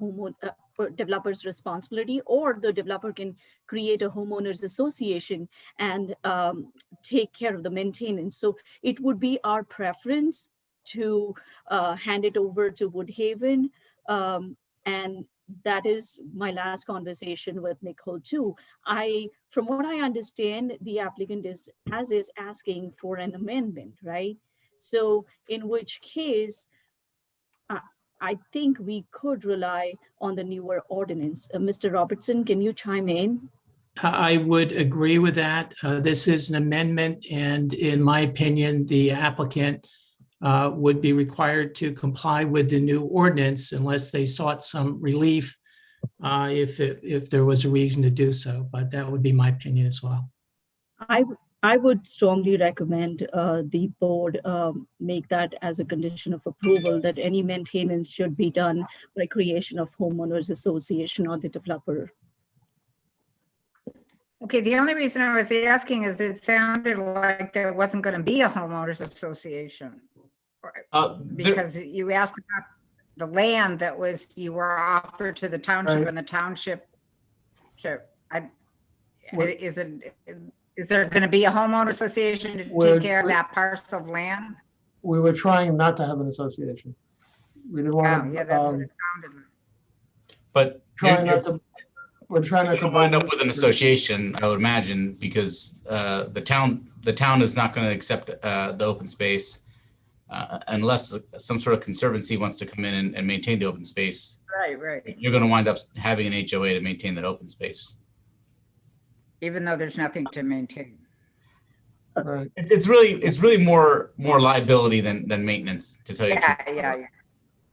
developer's responsibility, or the developer can create a homeowners association and take care of the maintenance. So it would be our preference to hand it over to Woodhaven. And that is my last conversation with Nicole too. From what I understand, the applicant is asking for an amendment, right? So in which case, I think we could rely on the newer ordinance. Mr. Robertson, can you chime in? I would agree with that. This is an amendment, and in my opinion, the applicant would be required to comply with the new ordinance unless they sought some relief if there was a reason to do so. But that would be my opinion as well. I would strongly recommend the board make that as a condition of approval, that any maintenance should be done by creation of homeowners association or the developer. Okay, the only reason I was asking is it sounded like there wasn't going to be a homeowners association. Because you asked about the land that you were offered to the township, Right. and the township, is there going to be a homeowner association to take care of that parcel of land? We were trying not to have an association. We didn't Oh, want yeah, that's what to, it sounded like. But we're trying not to. you'll wind up with an association, I would imagine, because the town is not going to accept the open space unless some sort of conservancy wants to come in and maintain the open space. Right. You're going to wind up having an HOA to maintain that open space. Even though there's nothing to maintain. Right. It's really more liability than maintenance, to tell you the truth. Yeah.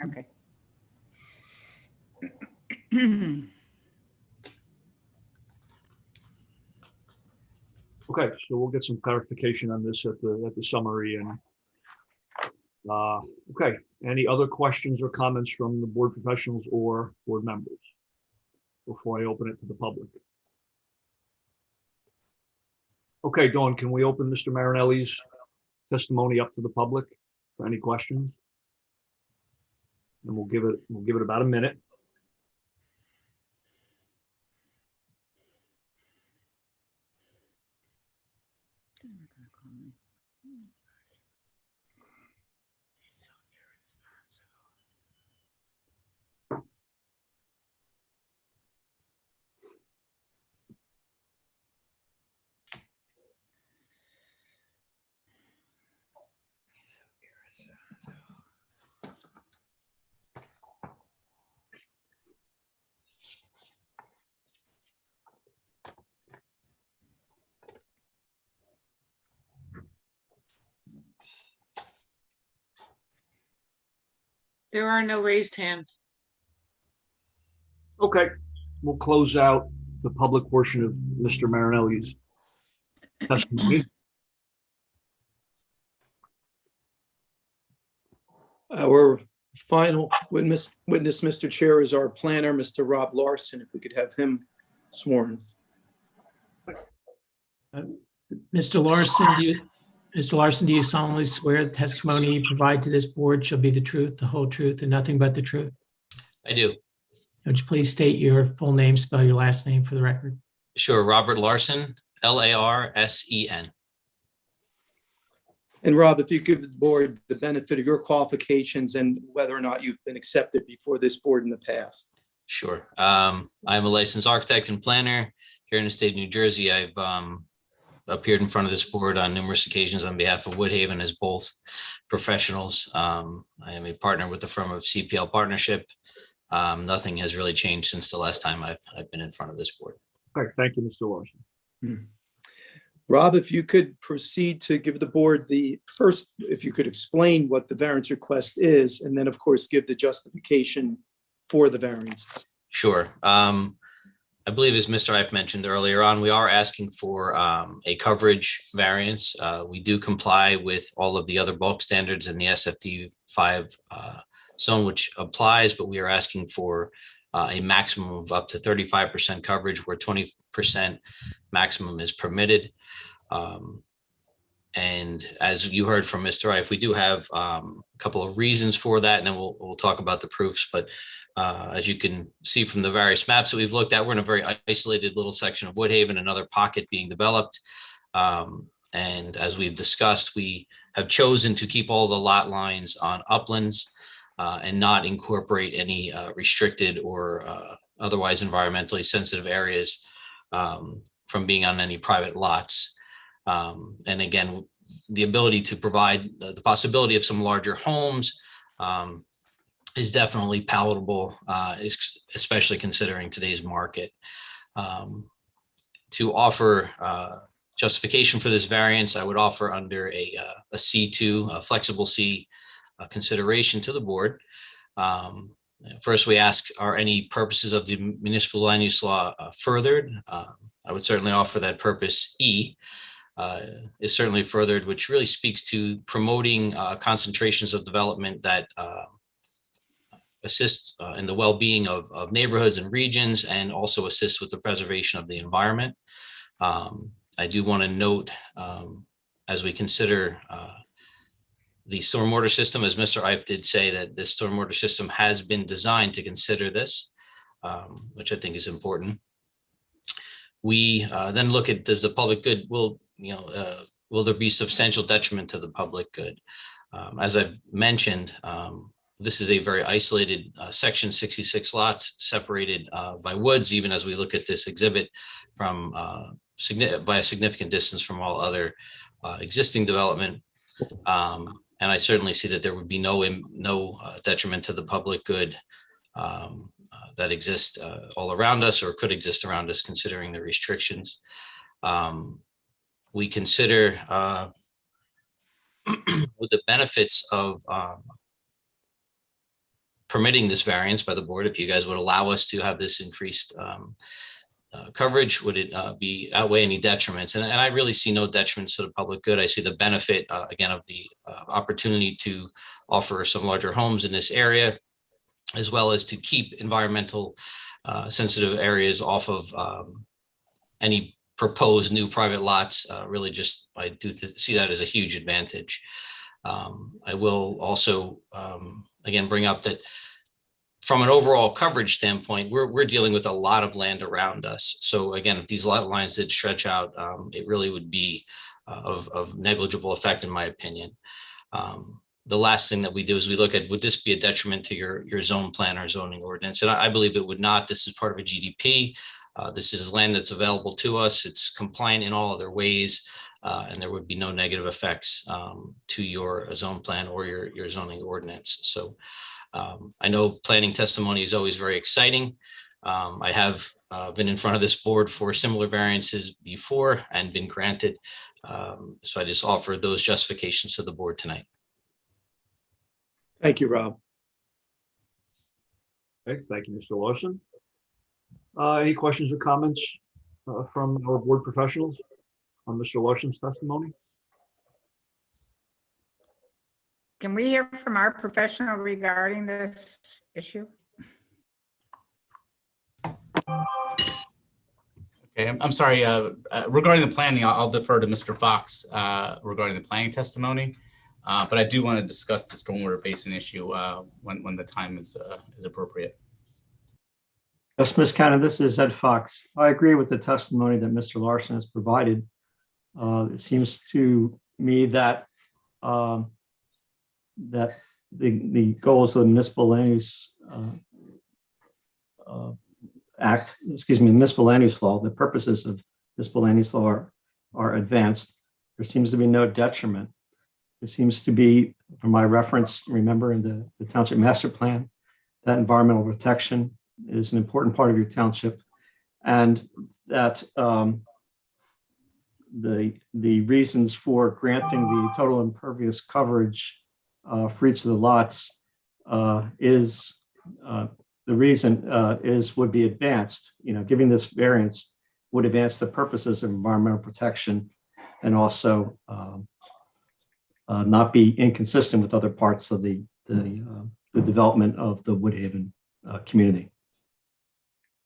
Okay. Okay, so we'll get some clarification on this at the summary and, okay, any other questions or comments from the board professionals or board members before I open it to the public? Okay, Dawn, can we open Mr. Marinelli's testimony up to the public for any questions? And we'll give it about a minute. There are no raised hands. Okay, we'll close out the public portion of Mr. Marinelli's testimony. Our final witness, Mr. Chair, is our planner, Mr. Rob Larson, if we could have him sworn. Mr. Larson, do you solemnly swear the testimony you provide to this board shall be the truth, the whole truth, and nothing but the truth? I do. Would you please state your full name, spell your last name for the record? Sure. Robert Larson, Larsen. And Rob, if you give the board the benefit of your qualifications and whether or not you've been accepted before this board in the past. Sure. I'm a licensed architect and planner here in the state of New Jersey. I've appeared in front of this board on numerous occasions on behalf of Woodhaven as both professionals. I am a partner with the firm of CPL Partnership. Nothing has really changed since the last time I've been in front of this board. Okay, thank you, Mr. Larson. Rob, if you could proceed to give the board the first, if you could explain what the variance request is, and then of course, give the justification for the variance. Sure. I believe as Mr. Ife mentioned earlier on, we are asking for a coverage variance. We do comply with all of the other bulk standards in the SFD 5 zone, which applies, but we are asking for a maximum of up to 35% coverage where 20% maximum is permitted. And as you heard from Mr. Ife, we do have a couple of reasons for that, and then we'll talk about the proofs. But as you can see from the various maps that we've looked at, we're in a very isolated little section of Woodhaven, another pocket being developed. And as we've discussed, we have chosen to keep all the lot lines on uplands and not incorporate any restricted or otherwise environmentally sensitive areas from being on any private lots. And again, the ability to provide the possibility of some larger homes is definitely palatable, especially considering today's market. To offer justification for this variance, I would offer under a C2, a flexible C consideration to the board. First, we ask, are any purposes of the municipal land use law furthered? I would certainly offer that purpose E is certainly furthered, which really speaks to promoting concentrations of development that assist in the well-being of neighborhoods and regions, and also assist with the preservation of the environment. I do want to note, as we consider the stormwater system, as Mr. Ipe did say, that this stormwater system has been designed to consider this, which I think is important. We then look at, does the public good, will there be substantial detriment to the public good? As I've mentioned, this is a very isolated section, 66 lots separated by woods, even as we look at this exhibit from by a significant distance from all other existing development. And I certainly see that there would be no detriment to the public good that exists all around us or could exist around us, considering the restrictions. We consider with the benefits of permitting this variance by the board, if you guys would allow us to have this increased coverage? Would it be outweigh any detriments? And I really see no detriments to the public good. I see the benefit, again, of the opportunity to offer some larger homes in this area, as well as to keep environmental sensitive areas off of any proposed new private lots. Really just, I do see that as a huge advantage. I will also, again, bring up that from an overall coverage standpoint, we're dealing with a lot of land around us. So again, if these lot lines did stretch out, it really would be of negligible effect, in my opinion. The last thing that we do is we look at, would this be a detriment to your zone plan or zoning ordinance? And I believe it would not. This is part of a GDP. This is land that's available to us. It's compliant in all other ways. And there would be no negative effects to your zone plan or your zoning ordinance. So I know planning testimony is always very exciting. I have been in front of this board for similar variances before and been granted. So I just offer those justifications to the board tonight. Thank you, Rob. Okay, thank you, Mr. Larson. Any questions or comments from our board professionals on Mr. Larson's testimony? Can we hear from our professional regarding this issue? Okay, I'm sorry. Regarding the planning, I'll defer to Mr. Fox regarding the planning testimony. But I do want to discuss the stormwater basin issue when the time is appropriate. Yes, Ms. Cannon, this is Ed Fox. I agree with the testimony that Mr. Larson has provided. It seems to me that that the goals of the Municipal Land Use Act, Municipal Land Use Law, the purposes of Municipal Land Use Law are advanced. There seems to be no detriment. It seems to be, from my reference, remember in the Township Master Plan, that environmental protection is an important part of your township, and that the reasons for granting the total impervious coverage for each of the lots would be advanced. Giving this variance would advance the purposes of environmental protection and also not be inconsistent with other parts of the development of the Woodhaven community.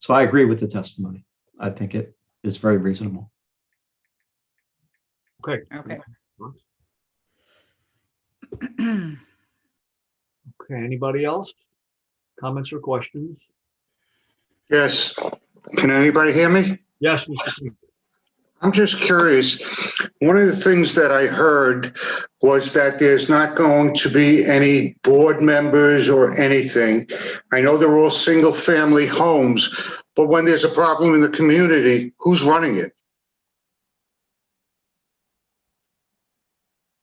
So I agree with the testimony. I think it is very reasonable. Okay. Okay. Okay, anybody else? Comments or questions? Yes. Can anybody hear me? Yes, Mr. King. I'm just curious. One of the things that I heard was that there's not going to be any board members or anything. I know they're all single family homes, but when there's a problem in the community, who's running it?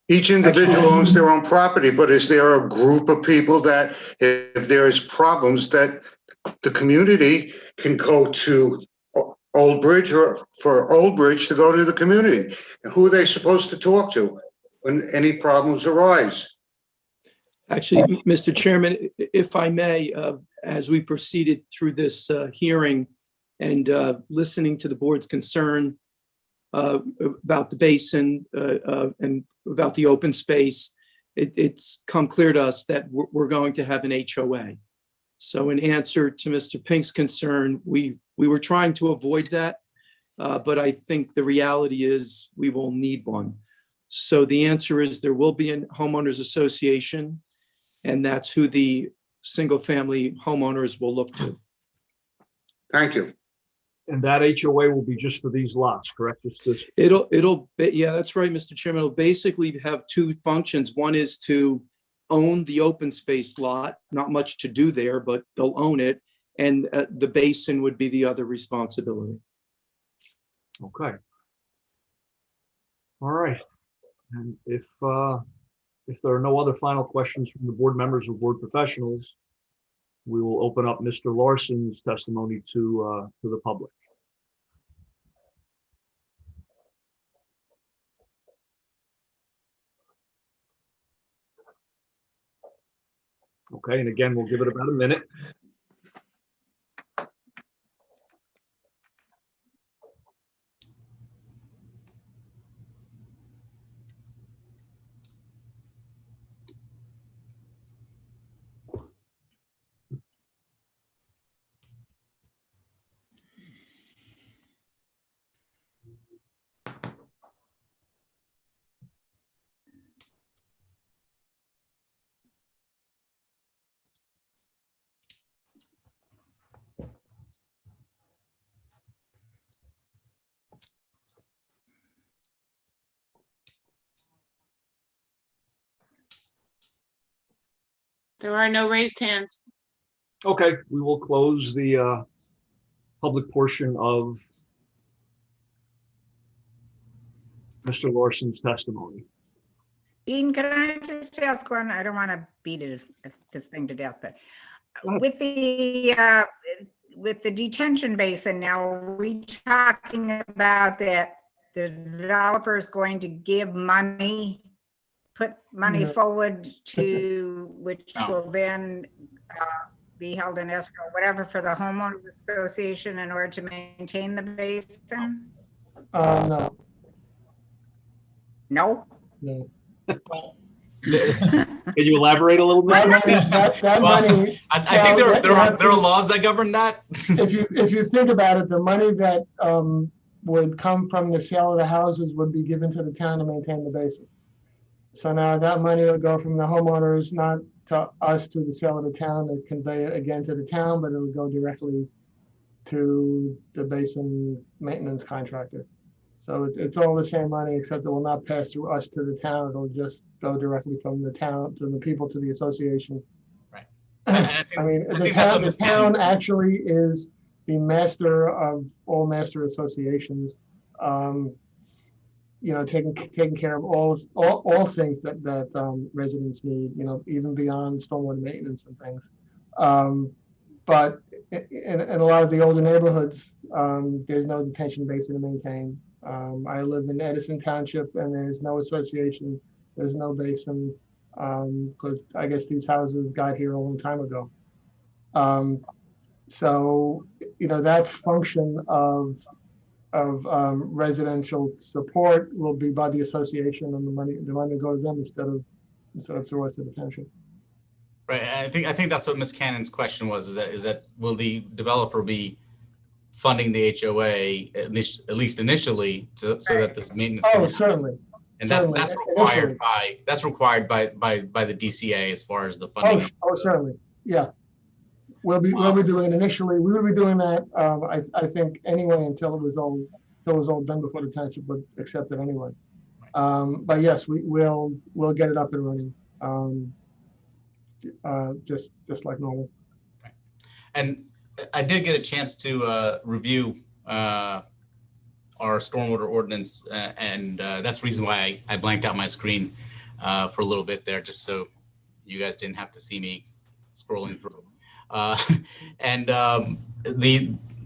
Each individual owns their own property, but is there a group of people that if there is problems that the community can go to Old Bridge or for Old Bridge to go to the community? And who are they supposed to talk to when any problems arise? Actually, Mr. Chairman, if I may, as we proceeded through this hearing and listening to the board's concern about the basin and about the open space, it's come clear to us that we're going to have an HOA. So in answer to Mr. Pink's concern, we were trying to avoid that, but I think the reality is we will need one. So the answer is there will be a homeowners association, and that's who the single-family homeowners will look to. Thank you. And that HOA will be just for these lots, correct? Just this. Yeah, that's right, Mr. Chairman. It'll basically have two functions. One is to own the open space lot, not much to do there, but they'll own it. And the basin would be the other responsibility. Okay. All right. And if there are no other final questions from the board members or board professionals, we will open up Mr. Larson's testimony to the public. Okay, and again, we'll give it about a minute. There are no raised hands. Okay, we will close the public portion of Mr. Larson's testimony. Dean, can I just ask one? I don't want to beat this thing to death, but Go ahead. with the detention basin now, are we talking about that the developer is going to give money, put money No. forward to, which No. will then be held in escrow, whatever, for the homeowners association in order to maintain the basin? No, No? no. Can you elaborate a little bit? That Well, money, I think there are laws that govern that. if you think about it, the money that would come from the sale of the houses would be given to the town to maintain the basin. So now that money will go from the homeowners, not to us, to the sale of the town, to convey it again to the town, but it would go directly to the basin maintenance contractor. So it's all the same money, except it will not pass through us to the town. It'll just go directly from the town to the people, to the association. Right. I mean, I the think that's town, what the Ms. town Cannon- actually is the master of all master associations. You know, taking care of all things that residents need, you know, even beyond stormwater maintenance and things. But in a lot of the older neighborhoods, there's no detention basin to maintain. I live in Edison Township and there's no association, there's no basin, because I guess these houses got here a long time ago. So, you know, that function of residential support will be by the association, and the money will go to them instead of through us to the township. Right, and I think that's what Ms. Cannon's question was, is that will the developer be funding the HOA at least initially so that this maintenance Oh, can, certainly. and that's certainly, required by the DCA as far as the funding. Oh, certainly, yeah. We'll be doing it initially. We will be doing that. I think anyway until it was all done before the township would accept it anyway. But yes, we'll get it up and running. Just like normal. And I did get a chance to review our stormwater ordinance, and that's the reason why I blanked out my screen for a little bit there, just so you guys didn't have to see me scrolling through.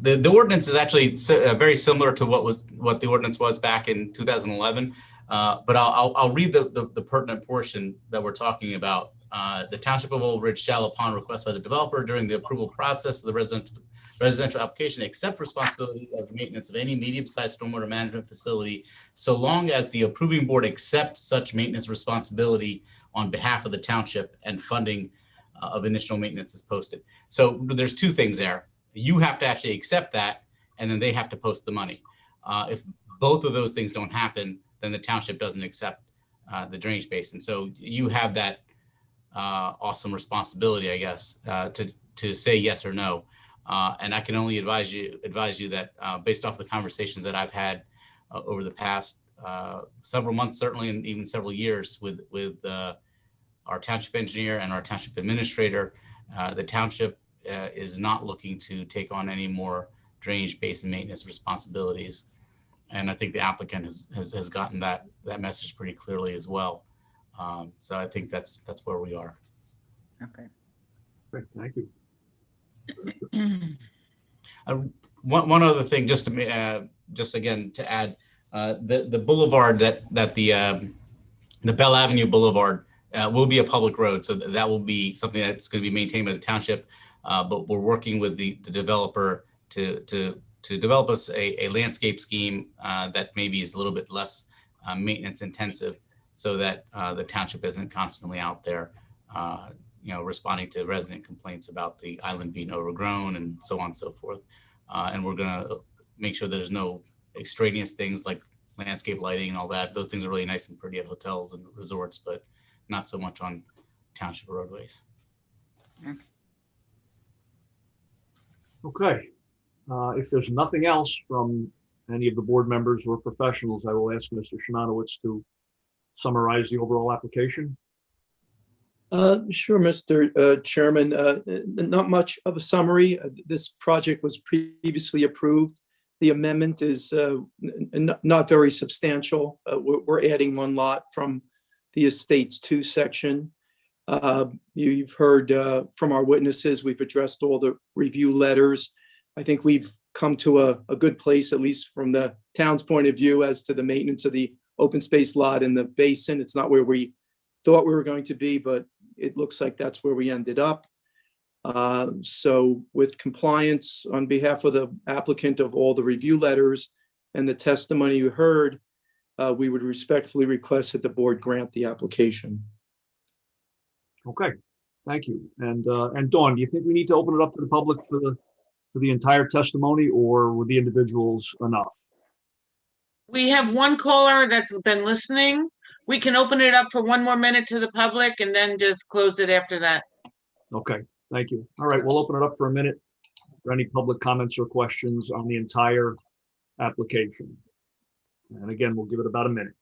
The ordinance is actually very similar to what the ordinance was back in 2011. But I'll read the pertinent portion that we're talking about. The Township of Old Bridge shall, upon request by the developer during the approval process of the residential application, accept responsibility of maintenance of any medium-sized stormwater management facility, so long as the approving board accepts such maintenance responsibility on behalf of the township and funding of initial maintenance is posted. So there's two things there. You have to actually accept that, and then they have to post the money. If both of those things don't happen, then the township doesn't accept the drainage basin. So you have that awesome responsibility, I guess, to say yes or no. And I can only advise you that based off the conversations that I've had over the past several months, certainly, and even several years with our township engineer and our township administrator, the township is not looking to take on any more drainage basin maintenance responsibilities. And I think the applicant has gotten that message pretty clearly as well. So I think that's where we are. Okay. Great, thank you. One other thing, just again to add, the boulevard that the Bell Avenue Boulevard will be a public road, so that will be something that's going to be maintained by the township. But we're working with the developer to develop us a landscape scheme that maybe is a little bit less maintenance intensive, so that the township isn't constantly out there, responding to resident complaints about the island being overgrown and so on and so forth. And we're going to make sure that there's no extraneous things like landscape lighting and all that. Those things are really nice and pretty at hotels and resorts, but not so much on township roadways. Okay. If there's nothing else from any of the board members or professionals, I will ask Mr. Szymanowicz to summarize the overall application. Sure, Mr. Chairman. Not much of a summary. This project was previously approved. The amendment is not very substantial. We're adding one lot from the Estates 2 section. You've heard from our witnesses. We've addressed all the review letters. I think we've come to a good place, at least from the town's point of view, as to the maintenance of the open space lot in the basin. It's not where we thought we were going to be, but it looks like that's where we ended up. So with compliance on behalf of the applicant of all the review letters and the testimony you heard, we would respectfully request that the board grant the application. Okay, thank you. And Dawn, do you think we need to open it up to the public for the entire testimony, or were the individuals enough? We have one caller that's been listening. We can open it up for one more minute to the public and then just close it after that. Okay, thank you. All right, we'll open it up for a minute for any public comments or questions on the entire application. And again, we'll give it about a minute.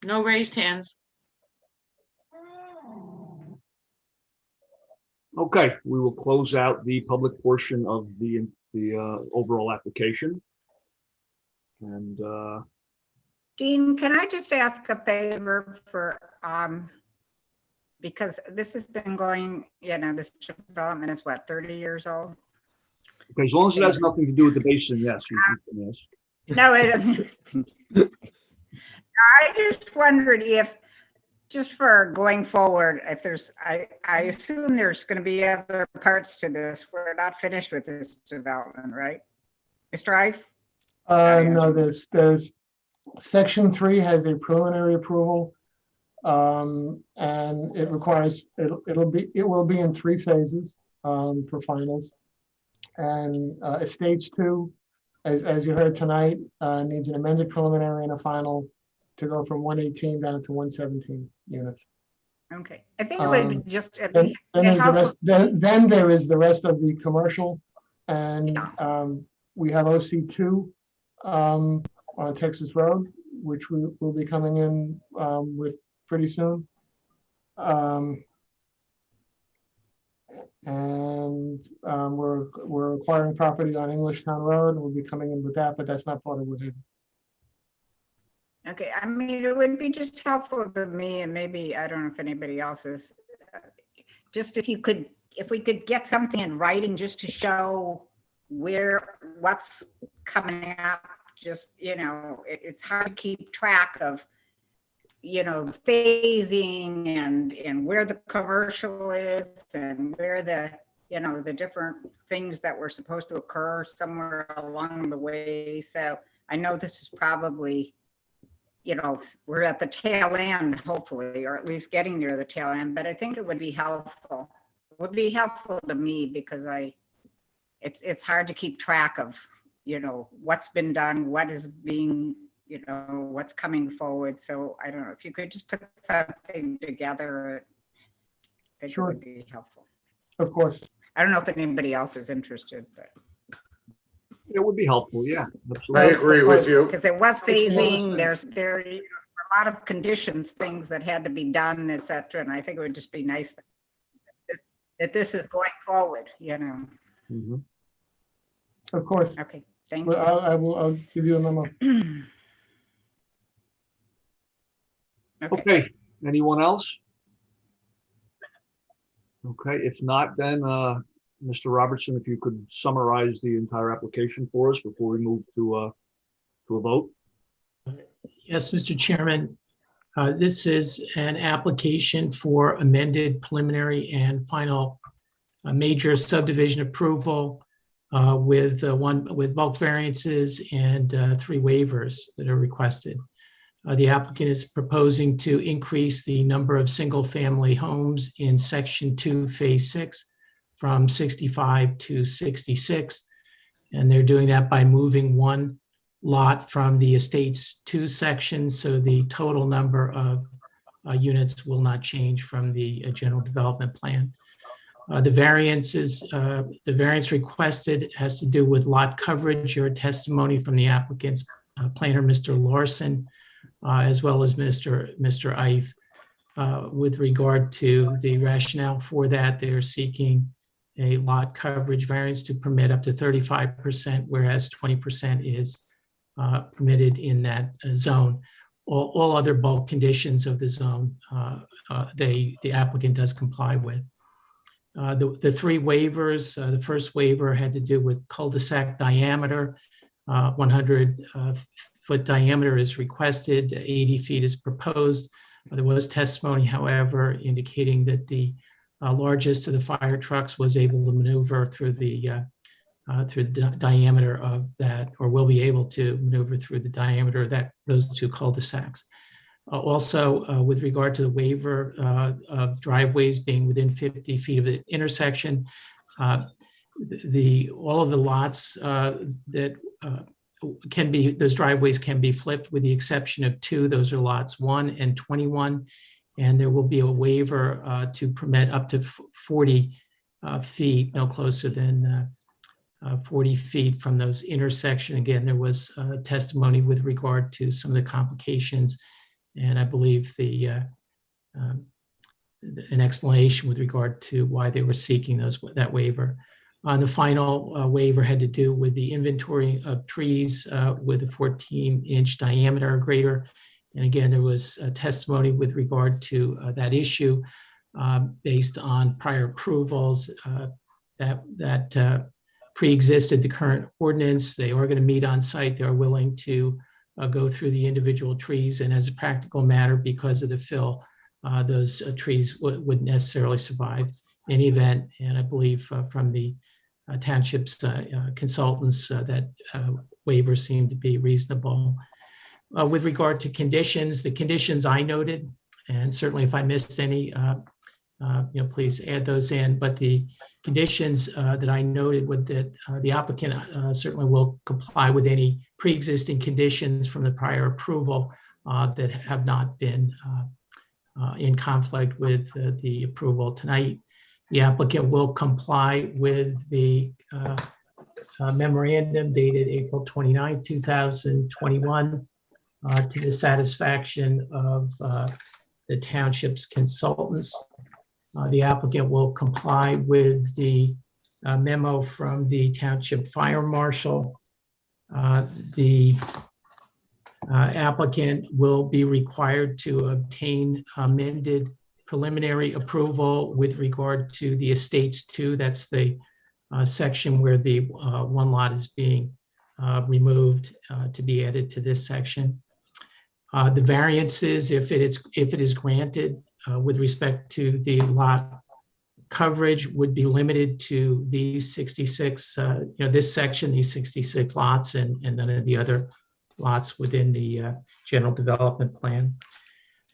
No raised hands. Okay, we will close out the public portion of the overall application. And Dean, can I just ask a favor for, because this has been going, this development is what, 30 years old? okay, as long as it has nothing to do with the basin, yes, you can ask. No, it doesn't. I just wondered if, just for going forward, if there's, I assume there's going to be other parts to this. We're not finished with this development, right? Mr. Ife? No, there's section 3 has a preliminary approval. And it requires, it will be in 3 phases for finals. And Estates 2, as you heard tonight, needs an amended preliminary and a final to go from 118 down to 117 units. Okay, I think it would be just. Then there is the rest of the commercial, and we have OC2 on Texas Road, which we will be coming in with pretty soon. We're acquiring property on Englishtown Road, and we'll be coming in with that, but that's not part of Woodhaven. Okay, I mean, it would be just helpful to me, and maybe, I don't know if anybody else is, just if we could get something in writing just to show what's coming up, just, it's hard to keep track of, phasing and where the commercial is and where the different things that were supposed to occur somewhere along the way. So I know this is probably, we're at the tail end, hopefully, or at least getting near the tail end, but I think it would be helpful. It would be helpful to me because it's hard to keep track of, what's been done, what is being, what's coming forward. So I don't know if you could just put something together, I think it would be helpful. Of course. I don't know if anybody else is interested, but. It would be helpful, yeah. Absolutely. I agree with you. Because it was phasing, there are a lot of conditions, things that had to be done, et cetera. And I think it would just be nice that this is going forward, Mm-hmm. Of course. Okay, thank you. I'll give you a memo. Okay, anyone else? Okay, if not, then Mr. Robertson, if you could summarize the entire application for us before we move to a vote. Yes, Mr. Chairman, this is an application for amended preliminary and final a major subdivision approval with bulk variances and 3 waivers that are requested. The applicant is proposing to increase the number of single-family homes in Section 2, Phase 6 from 65 to 66. And they're doing that by moving 1 lot from the Estates 2 section, so the total number of units will not change from the general development plan. The variance requested has to do with lot coverage. Your testimony from the applicant's planner, Mr. Larson, as well as Mr. Ife, with regard to the rationale for that. They're seeking a lot coverage variance to permit up to 35%, whereas 20% is permitted in that zone. All other bulk conditions of the zone, the applicant does comply with. The 3 waivers, the first waiver had to do with cul-de-sac diameter. 100-foot diameter is requested, 80 feet is proposed. There was testimony, however, indicating that the largest of the fire trucks was able to maneuver through the diameter of that, or will be able to maneuver through the diameter of those 2 cul-de-sacs. Also, with regard to the waiver of driveways being within 50 feet of the intersection, all of the lots that those driveways can be flipped with the exception of 2. Those are lots 1 and 21. And there will be a waiver to permit up to 40 feet, no closer than 40 feet from those intersection. Again, there was testimony with regard to some of the complications, and I believe an explanation with regard to why they were seeking that waiver. The final waiver had to do with the inventory of trees with a 14-inch diameter or greater. And again, there was testimony with regard to that issue based on prior approvals that pre-existed the current ordinance. They are going to meet on site. They're willing to go through the individual trees. And as a practical matter, because of the fill, those trees wouldn't necessarily survive in any event. And I believe from the township's consultants that waivers seem to be reasonable. With regard to conditions, the conditions I noted, and certainly if I missed any, please add those in. But the conditions that I noted with that the applicant certainly will comply with any pre-existing conditions from the prior approval that have not been in conflict with the approval tonight. The applicant will comply with the memorandum dated April 29, 2021 to the satisfaction of the township's consultants. The applicant will comply with the memo from the township fire marshal. The applicant will be required to obtain amended preliminary approval with regard to the Estates 2. That's the section where the 1 lot is being removed to be added to this section. The variances, if it is granted with respect to the lot coverage, would be limited to these 66, this section, these 66 lots, and none of the other lots within the general development plan.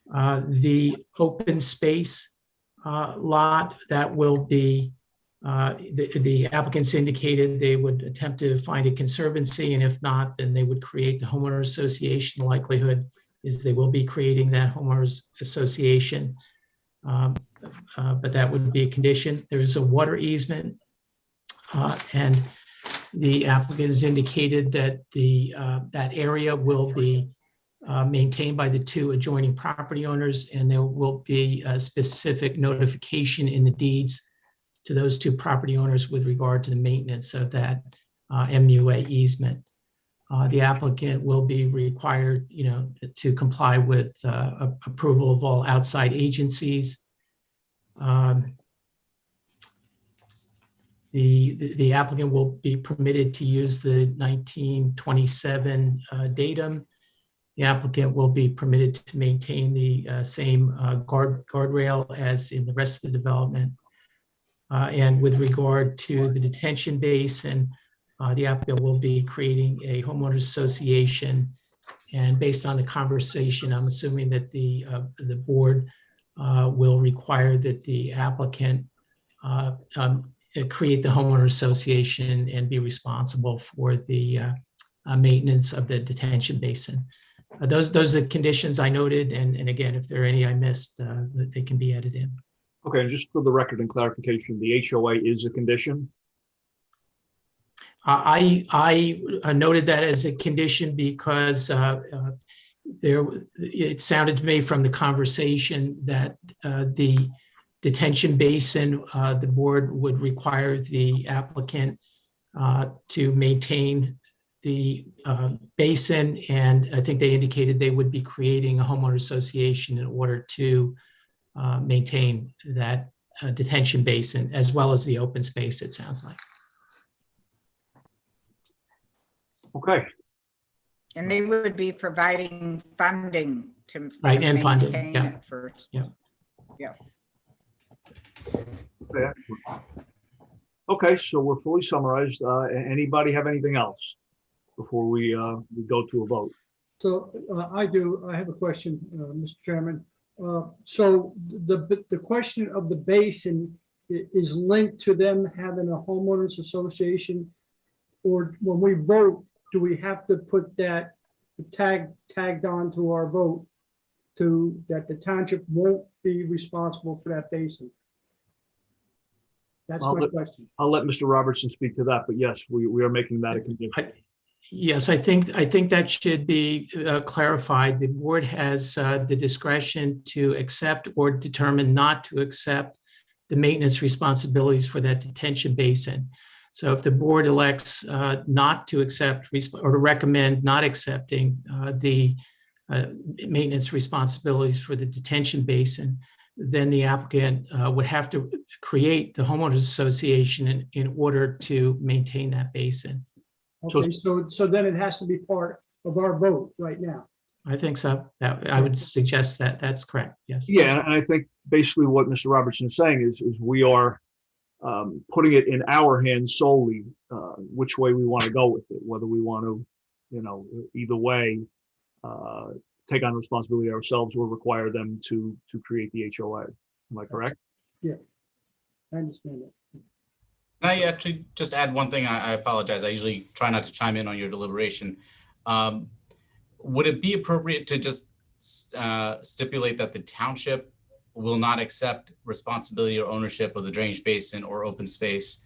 The open space lot that will be, the applicants indicated they would attempt to find a conservancy, and if not, then they would create the homeowner association. The likelihood is they will be creating that homeowners association, but that would be a condition. There is a water easement, and the applicant has indicated that that area will be maintained by the 2 adjoining property owners, and there will be a specific notification in the deeds to those 2 property owners with regard to the maintenance of that MUA easement. The applicant will be required, to comply with approval of all outside agencies. The applicant will be permitted to use the 1927 datum. The applicant will be permitted to maintain the same guardrail as in the rest of the development. And with regard to the detention basin, the applicant will be creating a homeowners association. And based on the conversation, I'm assuming that the board will require that the applicant create the homeowner association and be responsible for the maintenance of the detention basin. Those are the conditions I noted. And again, if there are any I missed, they can be added in. Okay, and just for the record and clarification, the HOA is a condition? I noted that as a condition because it sounded to me from the conversation that the detention basin, the board would require the applicant to maintain the basin. And I think they indicated they would be creating a homeowner association in order to maintain that detention basin as well as the open space, it sounds like. Okay, And they would be providing funding to. Right, to and funding, maintain yeah. it First. Yeah. Yeah. okay, excellent. Okay, so we're fully summarized. Anybody have anything else before we go to a vote? So I do, I have a question, Mr. Chairman. So the question of the basin is linked to them having a homeowners association? Or when we vote, do we have to put that tagged on to our vote to that the township won't be responsible for that basin? That's my question. I'll let Mr. Robertson speak to that, but yes, we are making that a condition. Yes, I think that should be clarified. The board has the discretion to accept or determine not to accept the maintenance responsibilities for that detention basin. So if the board elects not to accept or to recommend not accepting the maintenance responsibilities for the detention basin, then the applicant would have to create the homeowners association in order to maintain that basin. Okay, so then it has to be part of our vote right now. I think so. I would suggest that that's correct. Yes. Yeah, and I think basically what Mr. Robertson is saying is we are putting it in our hands solely, which way we want to go with it, whether we want to, either way, take on responsibility ourselves or require them to create the HOA. Am I correct? Yeah, I understand that. Can I actually just add one thing? I apologize. I usually try not to chime in on your deliberation. Would it be appropriate to just stipulate that the township will not accept responsibility or ownership of the drainage basin or open space,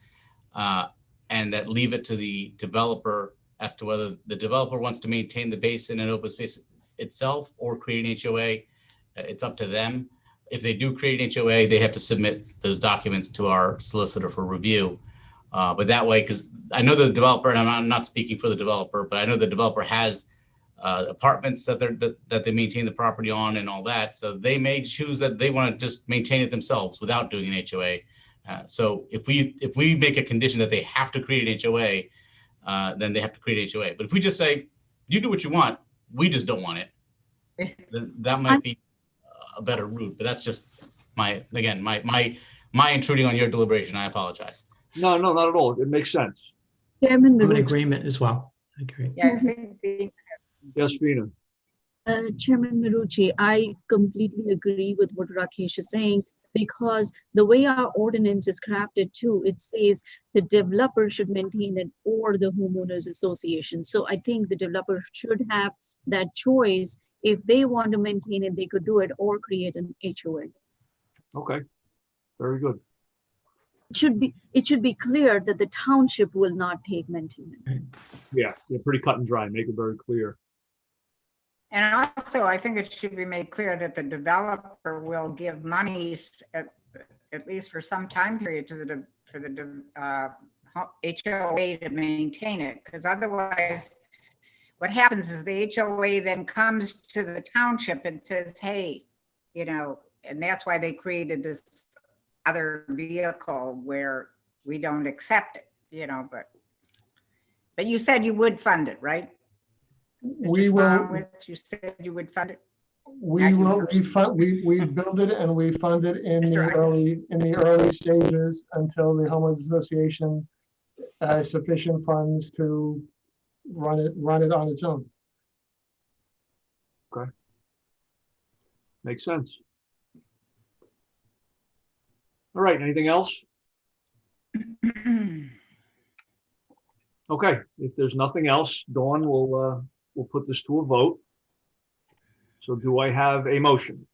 and that leave it to the developer as to whether the developer wants to maintain the basin and open space itself or create an HOA? It's up to them. If they do create an HOA, they have to submit those documents to our solicitor for review. But that way, because I know the developer, and I'm not speaking for the developer, but I know the developer has apartments that they maintain the property on and all that. So they may choose that they want to just maintain it themselves without doing an HOA. So if we make a condition that they have to create an HOA, then they have to create an HOA. But if we just say, you do what you want, we just don't want it, then that might be a better route. But that's just my intruding on your deliberation. I apologize. No, not at all. It makes sense. Chairman I'm in Marucci. agreement as well. I agree. Yeah, I think Yes, Vina. Chairman Marucci, I completely agree with what Rakesh is saying, because the way our ordinance is crafted too, it says the developer should maintain it or the homeowners association. So I think the developer should have that choice. If they want to maintain it, they could do it or create an HOA. Okay, very good. It should be clear that the township will not take maintenance. Yeah, pretty cut and dry. Make it very clear. And also, I think it should be made clear that the developer will give monies at least for some time period to the HOA to maintain it, because otherwise, what happens is the HOA then comes to the township and says, hey, and that's why they created this other vehicle where we don't accept it, but you said you would fund it, right? We will, You said you would fund it? We will, we build it and we fund it in the early stages until the homeowners association has sufficient funds to run it on its own. Okay. Makes sense. All right, anything else? Okay, if there's nothing else, Dawn will we'll put this to a vote. So do I have a motion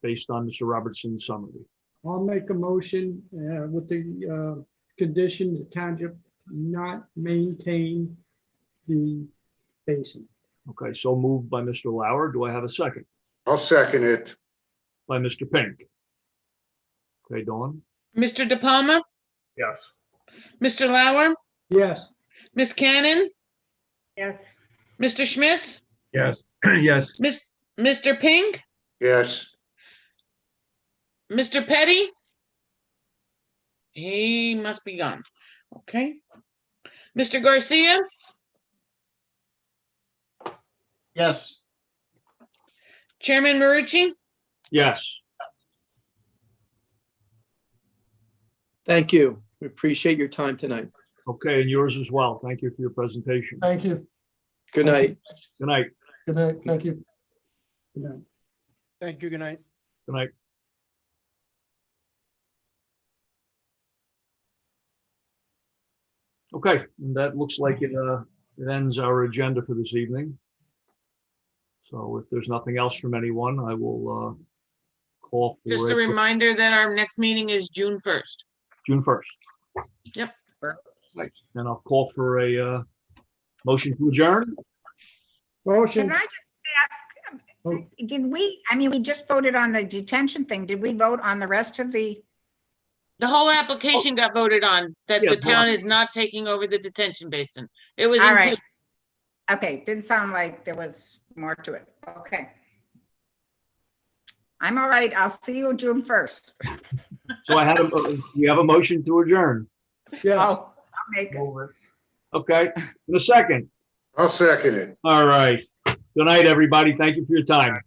based on Mr. Robertson's summary? I'll make a motion with the condition the township not maintain the basin. Okay, so moved by Mr. Lauer. Do I have a second? I'll second it. By Mr. Pink. Okay, Dawn? Mr. De Palma, Yes. Mr. Lauer, Yes. Ms. Cannon, Yes. Mr. Schmitz, Yes. Yes. Mr. Pink, Yes, Mr. Petty? He must be gone. Okay. Mr. Garcia, Yes. Chairman Marucci? Yes. Thank you. We appreciate your time tonight. Okay, and yours as well. Thank you for your presentation. Thank you. Good night. Good night. Good night. Thank you. Thank you. Good night. Good night. Okay, and that looks like it ends our agenda for this evening. So if there's nothing else from anyone, I will call for Just a reminder that our next meeting is June 1st. June 1st. Yep. Right, and I'll call for a motion to adjourn. Motion. Can I just ask, did we, I mean, we just voted on the detention thing. Did we vote on the rest of the? The whole application got voted on, that Yeah, the town fine. is not taking over the detention basin. It was. All right. included. Okay, didn't sound like there was more to it. Okay. I'm all right. I'll see you June 1st. So I had we have a motion to adjourn. Yes. I'll make it. Okay, in a second. I'll second it. All right. Good night, everybody. Thank you for your time.